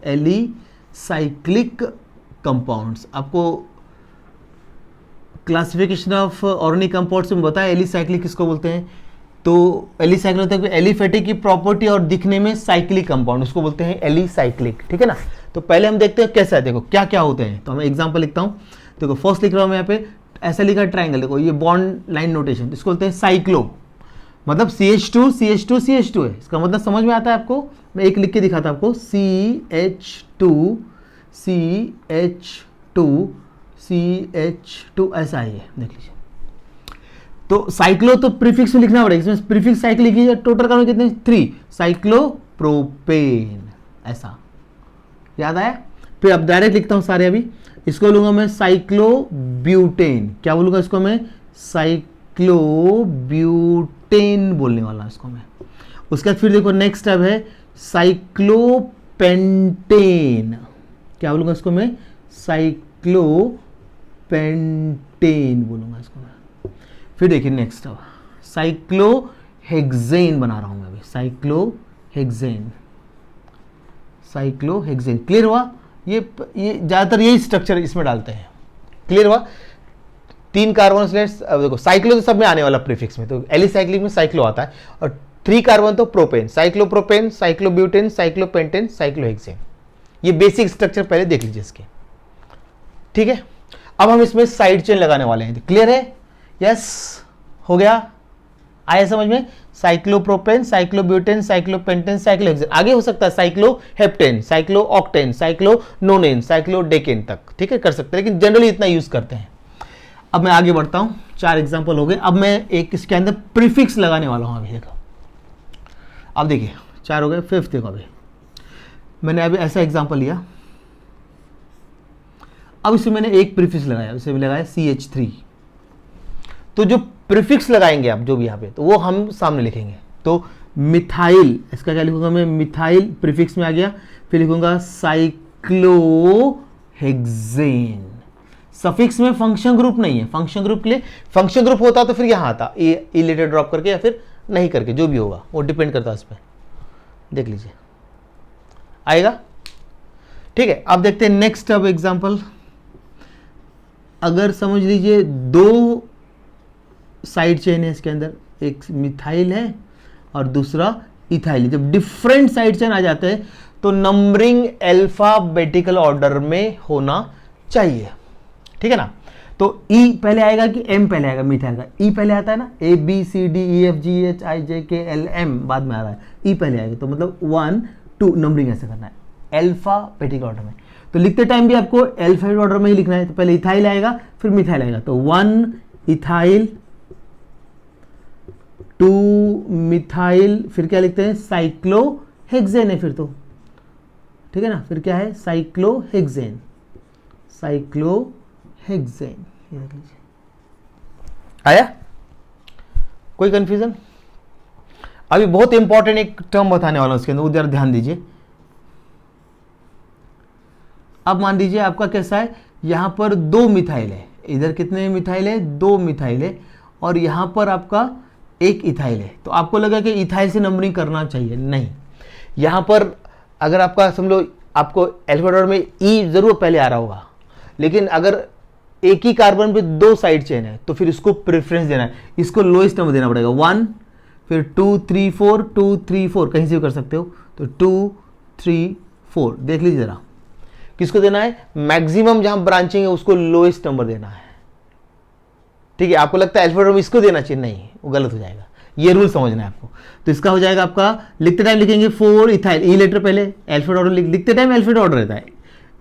एलिसाइक्लिक कंपाउंड्स। आपको क्लासिफिकेशन ऑफ ऑर्गेनिक कंपाउंड्स में बताया एलिसाइक्लिक किसको बोलते हैं। तो एलिसाइक्लिक होता है एलिफेटिक की प्रॉपर्टी और दिखने में साइक्लिक कंपाउंड, उसको बोलते हैं एलिसाइक्लिक, ठीक है ना। तो पहले हम देखते हैं कैसा है, देखो क्या क्या होते हैं। तो मैं एग्जांपल लिखता हूँ, देखो फर्स्ट लिख रहा हूँ मैं यहाँ पे, ऐसा लिखा ट्राइंगल, देखो ये बॉन्ड लाइन नोटेशन, इसको बोलते हैं साइक्लो, मतलब CH2 CH2 CH2 है, इसका मतलब समझ में आता है आपको। मैं एक लिख के दिखाता हूँ आपको, CH2 CH2 CH2 ऐसा ही है, देख लीजिए। तो साइक्लो तो प्रीफिक्स में लिखना पड़ेगा, इसमें प्रीफिक्स साइक्ल लिखिए, टोटल कार्बन कितने 3, साइक्लोप्रोपेन, ऐसा याद आया। फिर अब डायरेक्ट लिखता हूं सारे, अभी इसको लूंगा मैं साइक्लोब्यूटेन, क्या बोलूंगा इसको मैं, साइक्लोब्यूटेन बोलने वाला इसको मैं। उसके बाद फिर देखो नेक्स्ट अब है साइक्लोपेंटेन, क्या बोलूंगा इसको मैं, साइक्लोपेंटेन बोलूंगा इसको मैं। फिर देखिए नेक्स्ट अब साइक्लोहेक्सेन बना रहा हूं मैं अभी, साइक्लोहेक्सेन क्लियर हुआ। ये ज्यादातर यही स्ट्रक्चर इसमें डालते हैं, क्लियर हुआ। 3 कार्बन स्लेट्स, अब देखो साइक्लो तो सब में आने वाला प्रीफिक्स में, तो एलिसाइक्लिक में साइक्लो आता है, और 3 कार्बन तो propane, cyclopropane, cyclobutane, cyclopentane, cyclohexane. ये बेसिक स्ट्रक्चर पहले देख लीजिए इसके, ठीक है। अब हम इसमें साइड चेन लगाने वाले हैं, क्लियर है, यस हो गया, आया समझ में। साइक्लोप्रोपेन, साइक्लोब्यूटेन, साइक्लोपेंटेन, साइक्लोहेक्सेन, आगे हो सकता है साइक्लोहेप्टेन, साइक्लोऑक्टेन, साइक्लोनोनेन, साइक्लोडेकेन तक, ठीक है, कर सकते हैं, लेकिन जनरली इतना यूज करते हैं। अब मैं आगे बढ़ता हूं, 4 एग्जांपल हो गए, अब मैं एक इसके अंदर प्रीफिक्स लगाने वाला हूं अभी, देखो अब देखिए 4 हो गए, 5th देखो अभी मैंने अभी ऐसा एग्जांपल लिया, अब इसमें मैंने एक प्रीफिक्स लगाया, इसे लगाया CH3। तो जो प्रीफिक्स लगाएंगे आप जो भी यहाँ पे, तो वो हम सामने लिखेंगे। तो मिथाइल, इसका क्या लिखूंगा मैं, मिथाइल प्रीफिक्स में आ गया, फिर लिखूंगा साइक्लोहेक्सेन। सफिक्स में फंक्शन ग्रुप नहीं है, फंक्शन ग्रुप के लिए फंक्शन ग्रुप होता तो फिर यहाँ आता, ई लेटर ड्रॉप करके या फिर नहीं करके, जो भी होगा वो डिपेंड करता है उस पर, देख लीजिए आएगा, ठीक है। अब देखते हैं नेक्स्ट अब एग्जांपल, अगर समझ लीजिए 2 साइड चेन है इसके अंदर, एक मिथाइल है और दूसरा इथाइल। जब डिफरेंट साइड चेन आ जाते हैं तो नंबरिंग अल्फाबेटिकल ऑर्डर में होना चाहिए, ठीक है ना। तो ई पहले आएगा कि एम पहले आएगा, मिथाइल का ई पहले आता है ना, ABCDEFGHIJKLM बाद में आ रहा है, ई पहले आएगा, तो मतलब 1 2 नंबरिंग ऐसे करना है अल्फाबेटिकल ऑर्डर में। तो लिखते टाइम भी आपको अल्फाबेटिक ऑर्डर में ही लिखना है, तो पहले इथाइल आएगा फिर मिथाइल आएगा, तो 1 इथाइल 2 मिथाइल, फिर क्या लिखते हैं, साइक्लोहेक्सेन है फिर तो, ठीक है ना, फिर क्या है, साइक्लोहेक्सेन, साइक्लोहेक्सेन, ये देख लीजिए आया, कोई कंफ्यूजन। अभी बहुत इंपॉर्टेंट एक टर्म बताने वाला हूं उसके अंदर, उधर ध्यान दीजिए। अब मान लीजिए आपका कैसा है, यहां पर 2 मिथाइल है, इधर कितने मिथाइल है, 2 मिथाइल है, और यहां पर आपका 1 इथाइल है। तो आपको लगा कि इथाइल से नंबरिंग करना चाहिए, नहीं, यहां पर अगर आपका समझ लो आपको अल्फाबेट ऑर्डर में ई जरूर पहले आ रहा होगा, लेकिन अगर एक ही कार्बन पे 2 साइड चेन है तो फिर इसको प्रेफरेंस देना है, इसको लोएस्ट नंबर देना पड़ेगा, 1 फिर 2 3 4 2 3 4 कहीं से भी कर सकते हो, तो 2 3 4 देख लीजिए जरा, किसको देना है, मैक्सिमम जहां ब्रांचिंग है उसको लोएस्ट नंबर देना है, ठीक है। आपको लगता है अल्फाबेट में इसको देना चाहिए, नहीं वो गलत हो जाएगा, ये रूल समझना है आपको। तो इसका हो जाएगा आपका, लिखते टाइम लिखेंगे 4 इथाइल, ई लेटर पहले अल्फाबेट ऑर्डर लिखते टाइम अल्फाबेट ऑर्डर रहता है।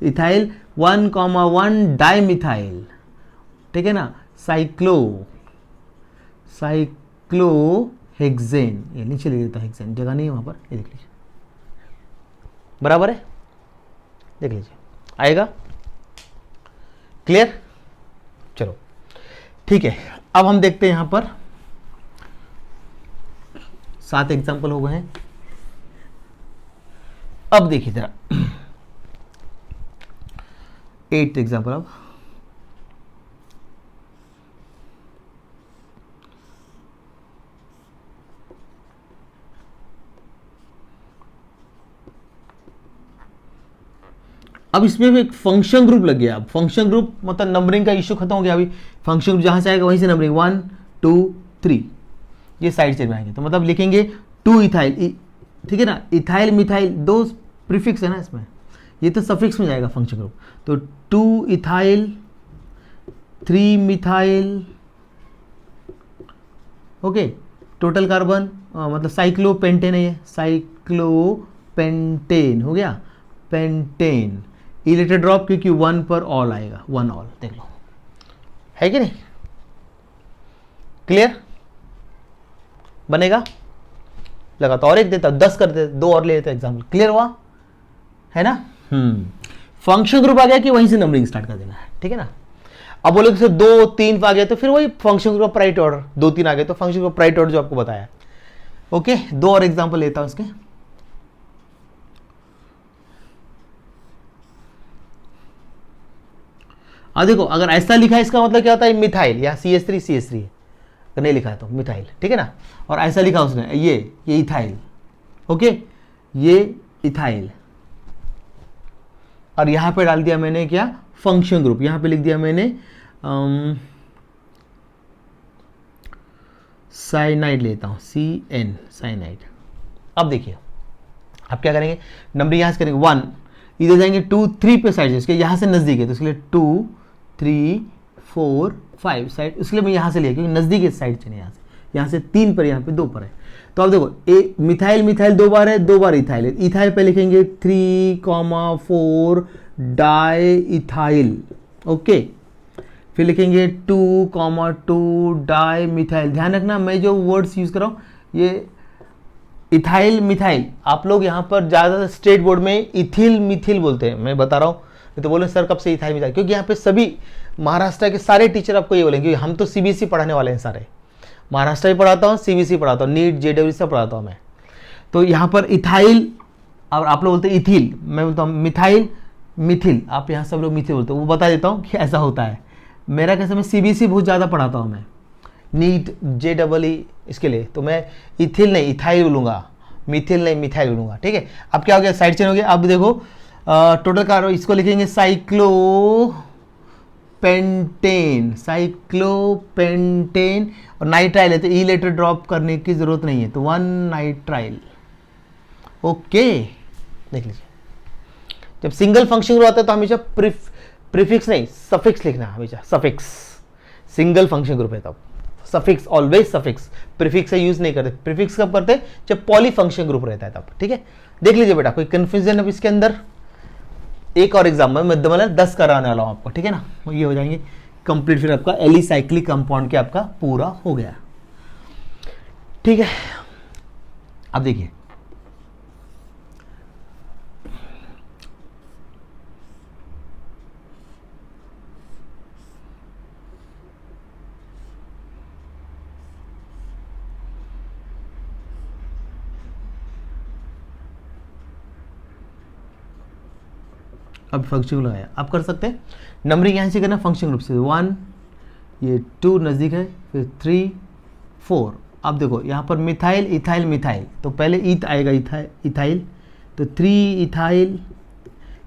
इथाइल 1,1 डाइमिथाइल, ठीक है ना, साइक्लोहेक्सेन, ये नीचे लिख देता है, हेक्सेन जगह नहीं है वहां पर, ये देख लीजिए, बराबर है, देख लीजिए आएगा, क्लियर। चलो ठीक है, अब हम देखते हैं यहां पर 7 एग्जाम्पल हो गए हैं। अब देखिए जरा 8th एग्जाम्पल। अब इसमें भी एक फंक्शन ग्रुप लग गया। अब फंक्शन ग्रुप मतलब नंबरिंग का इश्यू खत्म हो गया। अभी फंक्शन ग्रुप जहां से आएगा वहीं से नंबरिंग 1 2 3 ये साइड से आएंगे। तो मतलब लिखेंगे 2 इथाइल, ठीक है ना, इथाइल मिथाइल 2 प्रीफिक्स है ना इसमें, ये तो सफिक्स में जाएगा फंक्शन ग्रुप। तो 2 ethyl 3 methyl, okay, total carbon मतलब साइक्लोपेंटेन है, ये साइक्लोपेंटेन हो गया, पेंटेन, इलेक्ट्रॉन ड्रॉप क्योंकि 1 पर ऑल आएगा, 1 ऑल, देख लो है कि नहीं, क्लियर बनेगा। लगा तो और एक देता, 10 कर देते, 2 और ले लेते एग्जाम्पल, क्लियर हुआ है ना। फंक्शन ग्रुप आ गया कि वहीं से नंबरिंग स्टार्ट कर देना है, ठीक है ना। अब बोले कि 2 3 आ गया तो फिर वही फंक्शन ग्रुप प्राइट ऑर्डर, 2 3 आ गए तो फंक्शन ग्रुप प्राइट ऑर्डर जो आपको बताया। ओके, 2 और एग्जाम्पल लेता हूं उसके। अब देखो अगर ऐसा लिखा है इसका मतलब क्या होता है, मिथाइल या CH3 CH3 है, अगर नहीं लिखा है तो मिथाइल, ठीक है ना। और ऐसा लिखा उसने ये इथाइल, ओके, ये इथाइल, और यहां पे डाल दिया मैंने क्या, फंक्शन ग्रुप, यहां पे लिख दिया मैंने साइनाइड लेता हूं, CN साइनाइड। अब देखिए आप क्या करेंगे, नंबर यहां से करेंगे 1, इधर जाएंगे 2 3 पे साइड, इसके यहां से नजदीक है तो इसके लिए 2 3 4 5 साइड, इसलिए मैं यहां से लिया क्योंकि नजदीक है साइड चलिए, यहां से 3 पर, यहां पे 2 पर है। तो अब देखो ए मिथाइल मिथाइल 2 बार है, 2 बार इथाइल है, इथाइल पे लिखेंगे 3,4 डाई इथाइल, ओके, फिर लिखेंगे 2,2 डाई मिथाइल। ध्यान रखना मैं जो वर्ड्स यूज कर रहा हूं ये इथाइल मिथाइल, आप लोग यहाँ पर ज़्यादा स्टेट बोर्ड में इथिल मिथिल बोलते हैं, मैं बता रहा हूँ, नहीं तो बोले सर कब से इथाइल मिथाइल, क्योंकि यहाँ पे सभी महाराष्ट्र के सारे टीचर आपको ये बोलेंगे, हम तो CBSE पढ़ाने वाले हैं सारे, महाराष्ट्र भी पढ़ाता हूँ, CBSE पढ़ाता हूँ, नीट JEE सब पढ़ाता हूँ मैं। तो यहाँ पर इथाइल और आप लोग बोलते हैं इथिल, मैं बोलता हूँ मिथाइल मिथिल, आप यहाँ सब लोग मिथिल बोलते हो, वो बता देता हूँ कि ऐसा होता है। मेरा कैसे, मैं CBSE बहुत ज़्यादा पढ़ाता हूँ मैं, नीट JEE इसके लिए, तो मैं इथिल नहीं इथाइल बोलूँगा, मिथिल नहीं मिथाइल बोलूँगा, ठीक है। अब क्या हो गया, साइड चेंज हो गया। अब देखो टोटल कार्बन, इसको लिखेंगे साइक्लोपेंटेन और नाइट्राइल है तो ई लेटर ड्रॉप करने की जरूरत नहीं है, तो 1 नाइट्राइल, ओके। देख लीजिए जब सिंगल फंक्शन ग्रुप आता है तो हमेशा प्रीफिक्स नहीं सफिक्स लिखना, हमेशा सफिक्स, सिंगल फंक्शन ग्रुप है तब suffix, always suffix, prefix use नहीं करते। प्रीफिक्स कब करते हैं, जब पॉली फंक्शन ग्रुप रहता है तब, ठीक है। देख लीजिए बेटा, कोई कंफ्यूजन अब इसके अंदर। एक और एग्जाम्पल मैं 10 कराने वाला हूं आपको, ठीक है ना, ये हो जाएंगे कंप्लीट, फिर आपका एलिसाइक्लिक कंपाउंड के आपका पूरा हो गया, ठीक है। अब देखिए अब फंक्शन ग्रुप लगाया, आप कर सकते हैं नंबरिंग यहाँ से करना फंक्शन ग्रुप से, 1 ये 2 नज़दीक है, फिर 3 4। अब देखो यहाँ पर मिथाइल इथाइल मिथाइल, तो पहले ईथ आएगा इथाइल, तो 3 इथाइल,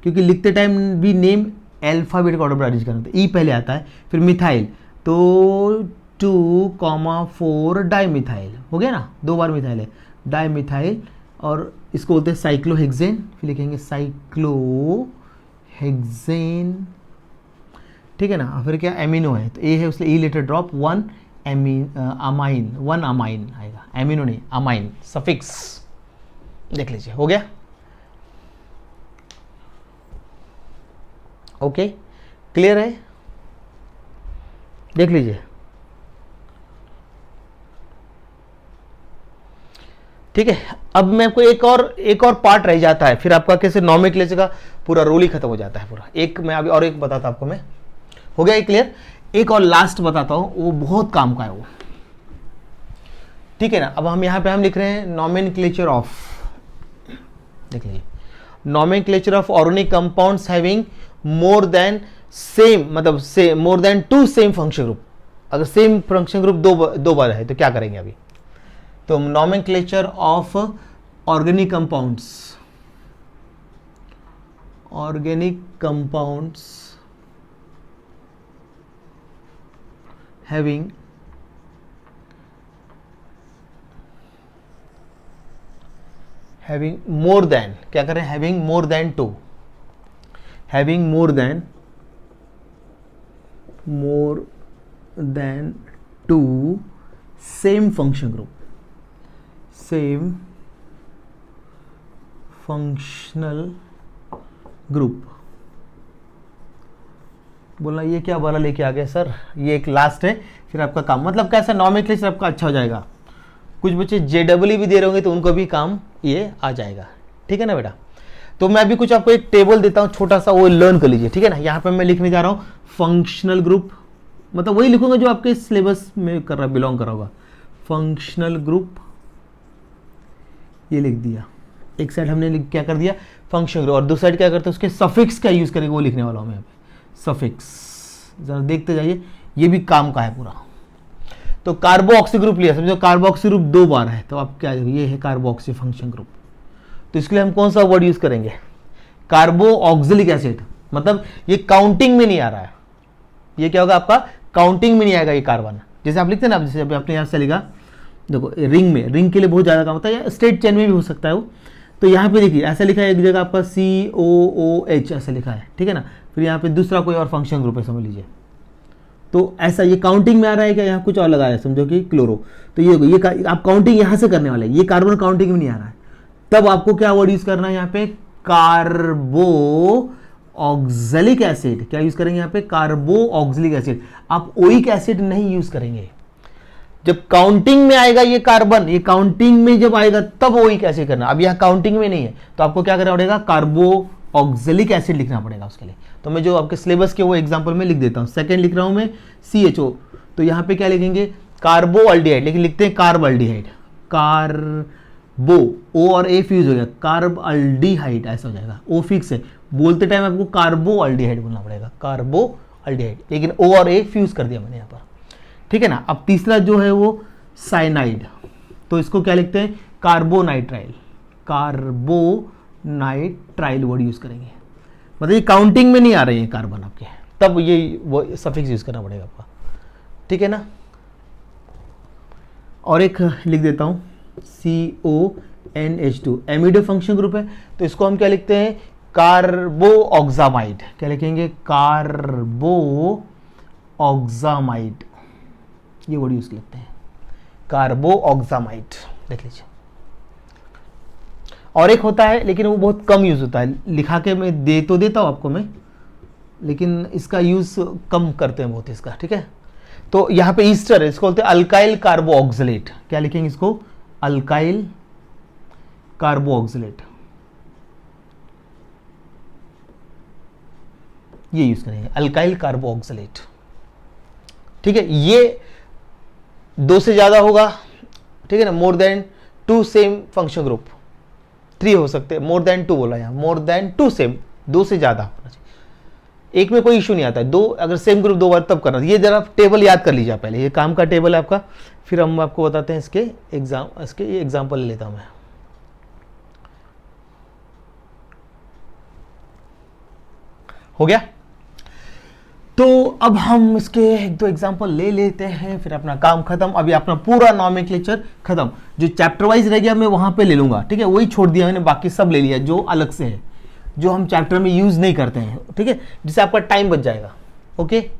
क्योंकि लिखते टाइम भी नेम अल्फ़ाबेट का ऑर्डर पर अरेंज करना, तो ई पहले आता है, फिर मिथाइल, तो 2,4 डाई मिथाइल हो गया ना, 2 बार मिथाइल है, डाई मिथाइल, और इसको बोलते हैं साइक्लोहेक्सेन, फिर लिखेंगे साइक्लोहेक्सेन, ठीक है ना। फिर क्या एमिनो है तो ए है उसलिए ई लेटर ड्रॉप 1 अमाइन, 1 अमाइन आएगा, एमिनो नहीं, अमाइन सफिक्स। देख लीजिए, हो गया। ओके, क्लियर है? देख लीजिए, ठीक है। अब मैं आपको एक और पार्ट रह जाता है, फिर आपका कैसे नॉमेनक्लेचर का पूरा रोल ही खत्म हो जाता है पूरा। एक मैं अभी और एक बताता आपको मैं, हो गया ये क्लियर? एक और लास्ट बताता हूं, वो बहुत काम का है वो, ठीक है ना। अब हम यहां पे हम लिख रहे हैं नॉमेनक्लेचर ऑफ, देख लीजिए, nomenclature of organic compounds having more than same, मतलब से more than 2 same function group. अगर सेम फंक्शन ग्रुप दो बार है तो क्या करेंगे अभी? तो nomenclature of organic compounds, having more than, क्या करें? Having more than 2, having more than 2 same function group, same functional group. बोलना ये क्या वाला लेके आ गया सर? ये एक लास्ट है, फिर आपका काम, मतलब कैसा नॉमेनक्लेचर आपका अच्छा हो जाएगा। कुछ बच्चे JEE भी दे रहे होंगे तो उनको भी काम ये आ जाएगा, ठीक है ना बेटा। तो मैं अभी कुछ आपको एक टेबल देता हूं छोटा सा, वो लर्न कर लीजिए, ठीक है ना। यहां पे मैं लिखने जा रहा हूं फंक्शनल ग्रुप, मतलब वही लिखूंगा जो आपके सिलेबस में कर रहा बिलोंग कर रहा होगा। फंक्शनल ग्रुप ये लिख दिया, एक साइड हमने क्या कर दिया फंक्शन ग्रुप, और दूसरी साइड क्या करते हैं उसके सफिक्स का यूज करेंगे, वो लिखने वाला हूं मैं यहाँ पे सफिक्स। जरा देखते जाइए, ये भी काम का है पूरा। तो कार्बोऑक्सी ग्रुप लिया, समझो कार्बोऑक्सी ग्रुप 2 बार है, तो आप क्या, ये है कार्बोऑक्सी फंक्शन ग्रुप। तो इसके लिए हम कौन सा वर्ड यूज करेंगे? कार्बोऑक्सिलिक एसिड, मतलब ये काउंटिंग में नहीं आ रहा है। ये क्या होगा आपका? काउंटिंग में नहीं आएगा ये कार्बन। जैसे आप लिखते हैं ना, जैसे अभी आपने यहाँ से लिखा, देखो रिंग में, रिंग के लिए बहुत ज़्यादा काम होता है, या स्ट्रेट चेन में भी हो सकता है वो। तो यहाँ पे देखिए ऐसा लिखा है, एक जगह आपका COOH ऐसा लिखा है, ठीक है ना। फिर यहाँ पे दूसरा कोई और फंक्शन ग्रुप है, समझ लीजिए। तो ऐसा ये काउंटिंग में आ रहा है क्या? यहाँ कुछ और लगाया है, समझो कि क्लोरो। तो ये आप काउंटिंग यहाँ से करने वाले हैं, ये कार्बन काउंटिंग में नहीं आ रहा है। तब आपको क्या वर्ड यूज करना है यहाँ पे? Carboxylic acid. क्या यूज करेंगे यहाँ पे? Carboxylic acid. आप ओइक एसिड नहीं यूज करेंगे। जब काउंटिंग में आएगा ये कार्बन, ये काउंटिंग में जब आएगा तब ओइक एसिड करना। अब यह काउंटिंग में नहीं है तो आपको क्या करना पड़ेगा? कार्बोऑक्सिलिक एसिड लिखना पड़ेगा उसके लिए। तो मैं जो आपके सिलेबस के वो एग्जांपल में लिख देता हूं। सेकंड लिख रहा हूं मैं CHO, तो यहां पे क्या लिखेंगे? कार्बोअल्डिहाइड, लेकिन लिखते हैं कार्बअल्डिहाइड। कार्बो, ओ और ए फ्यूज हो गया, कार्बअल्डिहाइड ऐसा हो जाएगा। ओ फिक्स है, बोलते टाइम आपको कार्बोअल्डिहाइड बोलना पड़ेगा, कार्बोअल्डिहाइड, लेकिन ओ और ए फ्यूज कर दिया मैंने यहाँ पर, ठीक है ना। अब तीसरा जो है वो साइनाइड, तो इसको क्या लिखते हैं? कार्बोनाइट्राइल, कार्बोनाइट्राइल वर्ड यूज करेंगे। मतलब ये काउंटिंग में नहीं आ रहे हैं कार्बन आपके, तब ये वो सफिक्स यूज करना पड़ेगा आपका, ठीक है ना। और एक लिख देता हूं CONH2, एमिडो फंक्शन ग्रुप है, तो इसको हम क्या लिखते हैं? कार्बोऑक्सामाइड। क्या लिखेंगे? कार्बोऑक्सामाइड, ये वर्ड यूज करते हैं, कार्बोऑक्सामाइड, देख लीजिए। और एक होता है लेकिन वो बहुत कम यूज होता है, लिखा के मैं दे तो देता हूं आपको मैं, लेकिन इसका यूज कम करते हैं बहुत इसका, ठीक है। तो यहां पे ईस्टर है, इसको बोलते हैं अल्काइल कार्बोऑक्सिलेट। क्या लिखेंगे इसको? अल्काइल कार्बोऑक्सिलेट, ये यूज करेंगे, अल्काइल कार्बोऑक्सिलेट, ठीक है। ये 2 से ज्यादा होगा, ठीक है ना। More than 2 same function group, 3 हो सकते हैं, मोर देन 2 बोला, यहां मोर देन 2 सेम, 2 से ज्यादा होना चाहिए। एक में कोई इशू नहीं आता है, 2 अगर सेम ग्रुप 2 बार तब करना। ये जरा टेबल याद कर लीजिए पहले, ये काम का टेबल है आपका, फिर हम आपको बताते हैं इसके ये एग्जाम्पल ले लेता हूं मैं। हो गया? तो अब हम इसके 1-2 एग्जाम्पल ले लेते हैं, फिर अपना काम खत्म। अभी अपना पूरा नॉमेनक्लेचर खत्म, जो चैप्टर वाइज रह गया मैं वहां पे ले लूंगा, ठीक है। वही छोड़ दिया मैंने, बाकी सब ले लिया जो अलग से है, जो हम चैप्टर में यूज नहीं करते हैं, ठीक है, जिससे आपका टाइम बच जाएगा। ओके,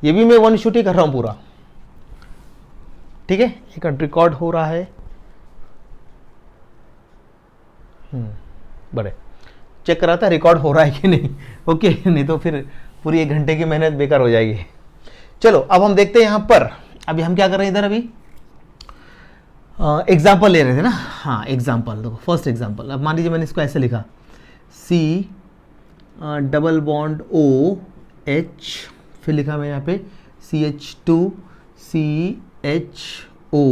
ये भी मैं वन शूट ही कर रहा हूं पूरा। ठीक है, एक रिकॉर्ड हो रहा है। बड़े चेक करा था रिकॉर्ड हो रहा है कि नहीं। ओके, नहीं तो फिर पूरी 1 घंटे की मेहनत बेकार हो जाएगी। चलो अब हम देखते हैं यहाँ पर, अभी हम क्या कर रहे हैं इधर, अभी एग्जाम्पल ले रहे थे ना। हाँ एग्जाम्पल देखो, फर्स्ट एग्जाम्पल, अब मान लीजिए मैंने इसको ऐसे लिखा C डबल बॉन्ड OH, फिर लिखा मैं यहाँ पे CH2 CHO,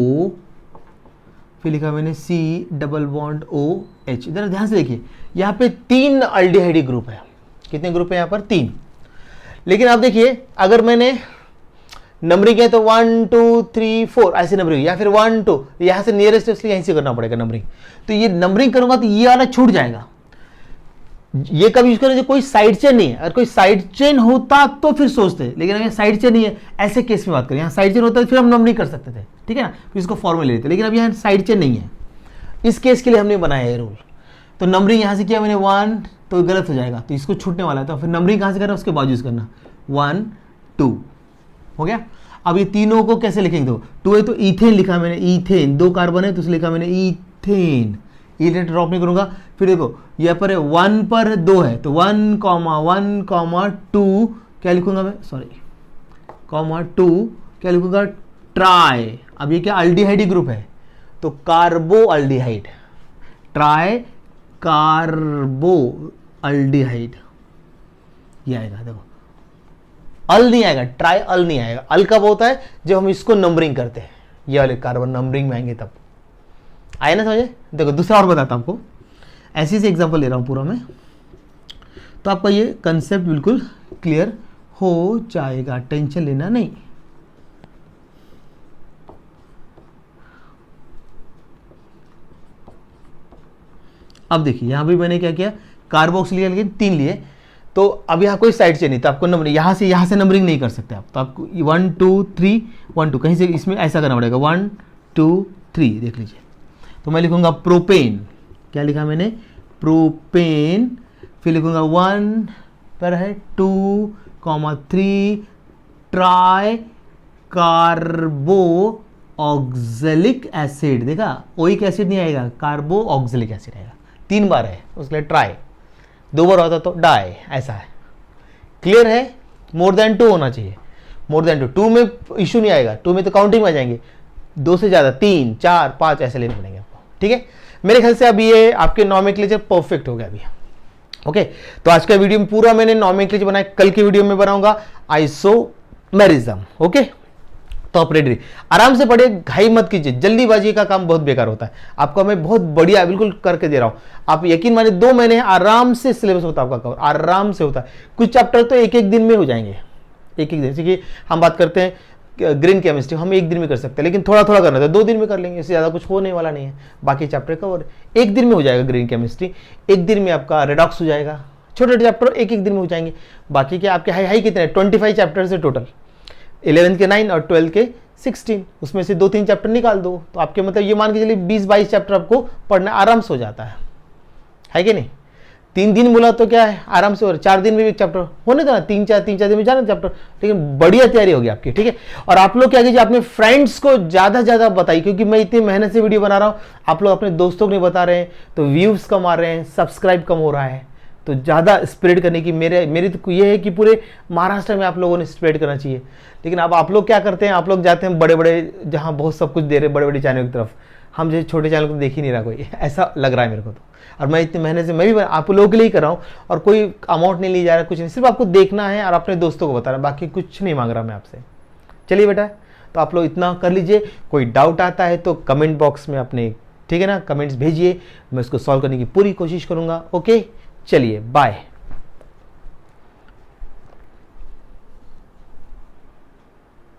फिर लिखा मैंने C डबल बॉन्ड OH। इधर ध्यान से देखिए, यहाँ पे 3 अल्डिहाइड ग्रुप है। कितने ग्रुप है यहाँ पर? 3। लेकिन आप देखिए, अगर मैंने नंबरिंग है तो 1 2 3 4 ऐसे नंबरिंग, या फिर 1 2, यहाँ से नियरेस्ट इसलिए यहीं से करना पड़ेगा नंबरिंग। तो ये नंबरिंग करूंगा तो ये वाला छूट जाएगा। ये कब यूज करें? कोई साइड चेन नहीं है। अगर कोई साइड चेन होता तो फिर सोचते, लेकिन अगर साइड चेन नहीं है, ऐसे केस में बात करें। यहाँ साइड चेन होता है फिर हम नंबरिंग कर सकते थे, ठीक है ना, फिर इसको फॉर्मूले लेते, लेकिन अब यहाँ साइड चेन नहीं है। इस केस के लिए हमने बनाया है रूल। तो नंबरिंग यहाँ से किया मैंने 1, तो गलत हो जाएगा, तो इसको छूटने वाला है। तो फिर नंबरिंग कहाँ से करना, उसके बाद यूज करना 1 2 हो गया। अब ये तीनों को कैसे लिखेंगे? तो 2 है तो इथेन लिखा मैंने, इथेन 2 कार्बन है तो उसे लिखा मैंने इथेन। इलेक्ट्रॉन ड्रॉप नहीं करूंगा। फिर देखो यहाँ पर 1 पर 2 है तो 1 2 क्या लिखूंगा मैं, सॉरी 2 क्या लिखूंगा, ट्राई। अब ये क्या अल्डिहाइड ग्रुप है तो कार्बो अल्डिहाइड, ट्राई कार्बो अल्डिहाइड ये आएगा। देखो अल नहीं आएगा, ट्राई अल नहीं आएगा। अल कब होता है? जब हम इसको नंबरिंग करते हैं, ये वाले कार्बन नंबरिंग में आएंगे तब। आए ना समझे? देखो दूसरा और बताता हूं आपको, ऐसी से एग्जांपल ले रहा हूं पूरा मैं, तो आपका ये कंसेप्ट बिल्कुल क्लियर हो जाएगा, टेंशन लेना नहीं। अब देखिए यहां भी मैंने क्या किया, कार्बोक्स लिया, लेकिन 3 लिए, तो अब यहाँ कोई साइड चेन नहीं, तो आपको नंबरिंग यहाँ से नंबरिंग नहीं कर सकते आप। तो आपको 1 2 3 1 2 कहीं से इसमें ऐसा करना पड़ेगा, 1 2 3 देख लीजिए। तो मैं लिखूंगा प्रोपेन, क्या लिखा मैंने, प्रोपेन। फिर लिखूंगा 1 पर है 2 3 ट्राई कार्बो ऑक्जेलिक एसिड। देखा ओइक एसिड नहीं आएगा, कार्बो ऑक्जेलिक एसिड आएगा। 3 बार है उसके लिए ट्राई, 2 बार होता तो डाई, ऐसा है। क्लियर है? मोर देन 2 होना चाहिए, मोर देन 2। 2 में इशू नहीं आएगा, 2 में तो काउंटिंग में आ जाएंगे। 2 से ज्यादा 3 4 5 ऐसे लेने पड़ेंगे आपको, ठीक है। मेरे ख्याल से अब ये आपके नॉमेनक्लेचर परफेक्ट हो गया अभी। ओके, तो आज का वीडियो में पूरा मैंने नॉमेनक्लेचर बनाया, कल के वीडियो में बनाऊंगा आइसोमेरिज्म। ओके, तो आप रेडी, आराम से पढ़िए, घाई मत कीजिए, जल्दीबाजी का काम बहुत बेकार होता है। आपको मैं बहुत बढ़िया बिल्कुल करके दे रहा हूं, आप यकीन मानिए 2 महीने आराम से सिलेबस होता है आपका कवर, आराम से होता है। कुछ चैप्टर तो एक दिन में हो जाएंगे, एक दिन। जैसे कि हम बात करते हैं ग्रीन केमिस्ट्री, हम 1 दिन में कर सकते हैं, लेकिन थोड़ा थोड़ा करना था 2 दिन में कर लेंगे, इससे ज़्यादा कुछ होने वाला नहीं है। बाकी चैप्टर कवर 1 दिन में हो जाएगा। ग्रीन केमिस्ट्री 1 दिन में आपका रेडॉक्स हो जाएगा, छोटे छोटे चैप्टर 1 दिन में हो जाएंगे। बाकी के आपके हाई कितने 25 चैप्टर से टोटल, 11th के 9 और 12th के 16, उसमें से 2-3 चैप्टर निकाल दो, तो आपके मतलब ये मान के चलिए 20-22 चैप्टर आपको पढ़ना आराम से हो जाता है कि नहीं। 3 दिन बोला तो क्या है, आराम से हो रहा है। 4 दिन में भी एक चैप्टर होने दो ना, 3-4 दिन में जाना चैप्टर, लेकिन बढ़िया तैयारी होगी आपकी, ठीक है। और आप लोग क्या कीजिए, अपने फ्रेंड्स को ज्यादा ज्यादा बताइए, क्योंकि मैं इतनी मेहनत से वीडियो बना रहा हूँ, आप लोग अपने दोस्तों को नहीं बता रहे हैं, तो व्यूज कम आ रहे हैं, सब्सक्राइब कम हो रहा है। तो ज़्यादा स्प्रेड करने की मेरी तो ये है कि पूरे महाराष्ट्र में आप लोगों ने स्प्रेड करना चाहिए। लेकिन अब आप लोग क्या करते हैं, आप लोग जाते हैं बड़े बड़े, जहाँ बहुत सब कुछ दे रहे बड़े बड़े चैनल की तरफ, हम जैसे छोटे चैनल को देख ही नहीं रहा कोई, ऐसा लग रहा है मेरे को तो। और मैं इतनी मेहनत से मैं भी आप लोगों के लिए ही कर रहा हूँ, और कोई अमाउंट नहीं ली जा रहा, कुछ नहीं, सिर्फ आपको देखना है और अपने दोस्तों को बता रहा है, बाकी कुछ नहीं मांग रहा मैं आपसे। चलिए बेटा, तो आप लोग इतना कर लीजिए। कोई डाउट आता है तो कमेंट बॉक्स में अपने, ठीक है ना, कमेंट्स भेजिए, मैं उसको सॉल्व करने की पूरी कोशिश करूँगा। ओके, चलिए बाय।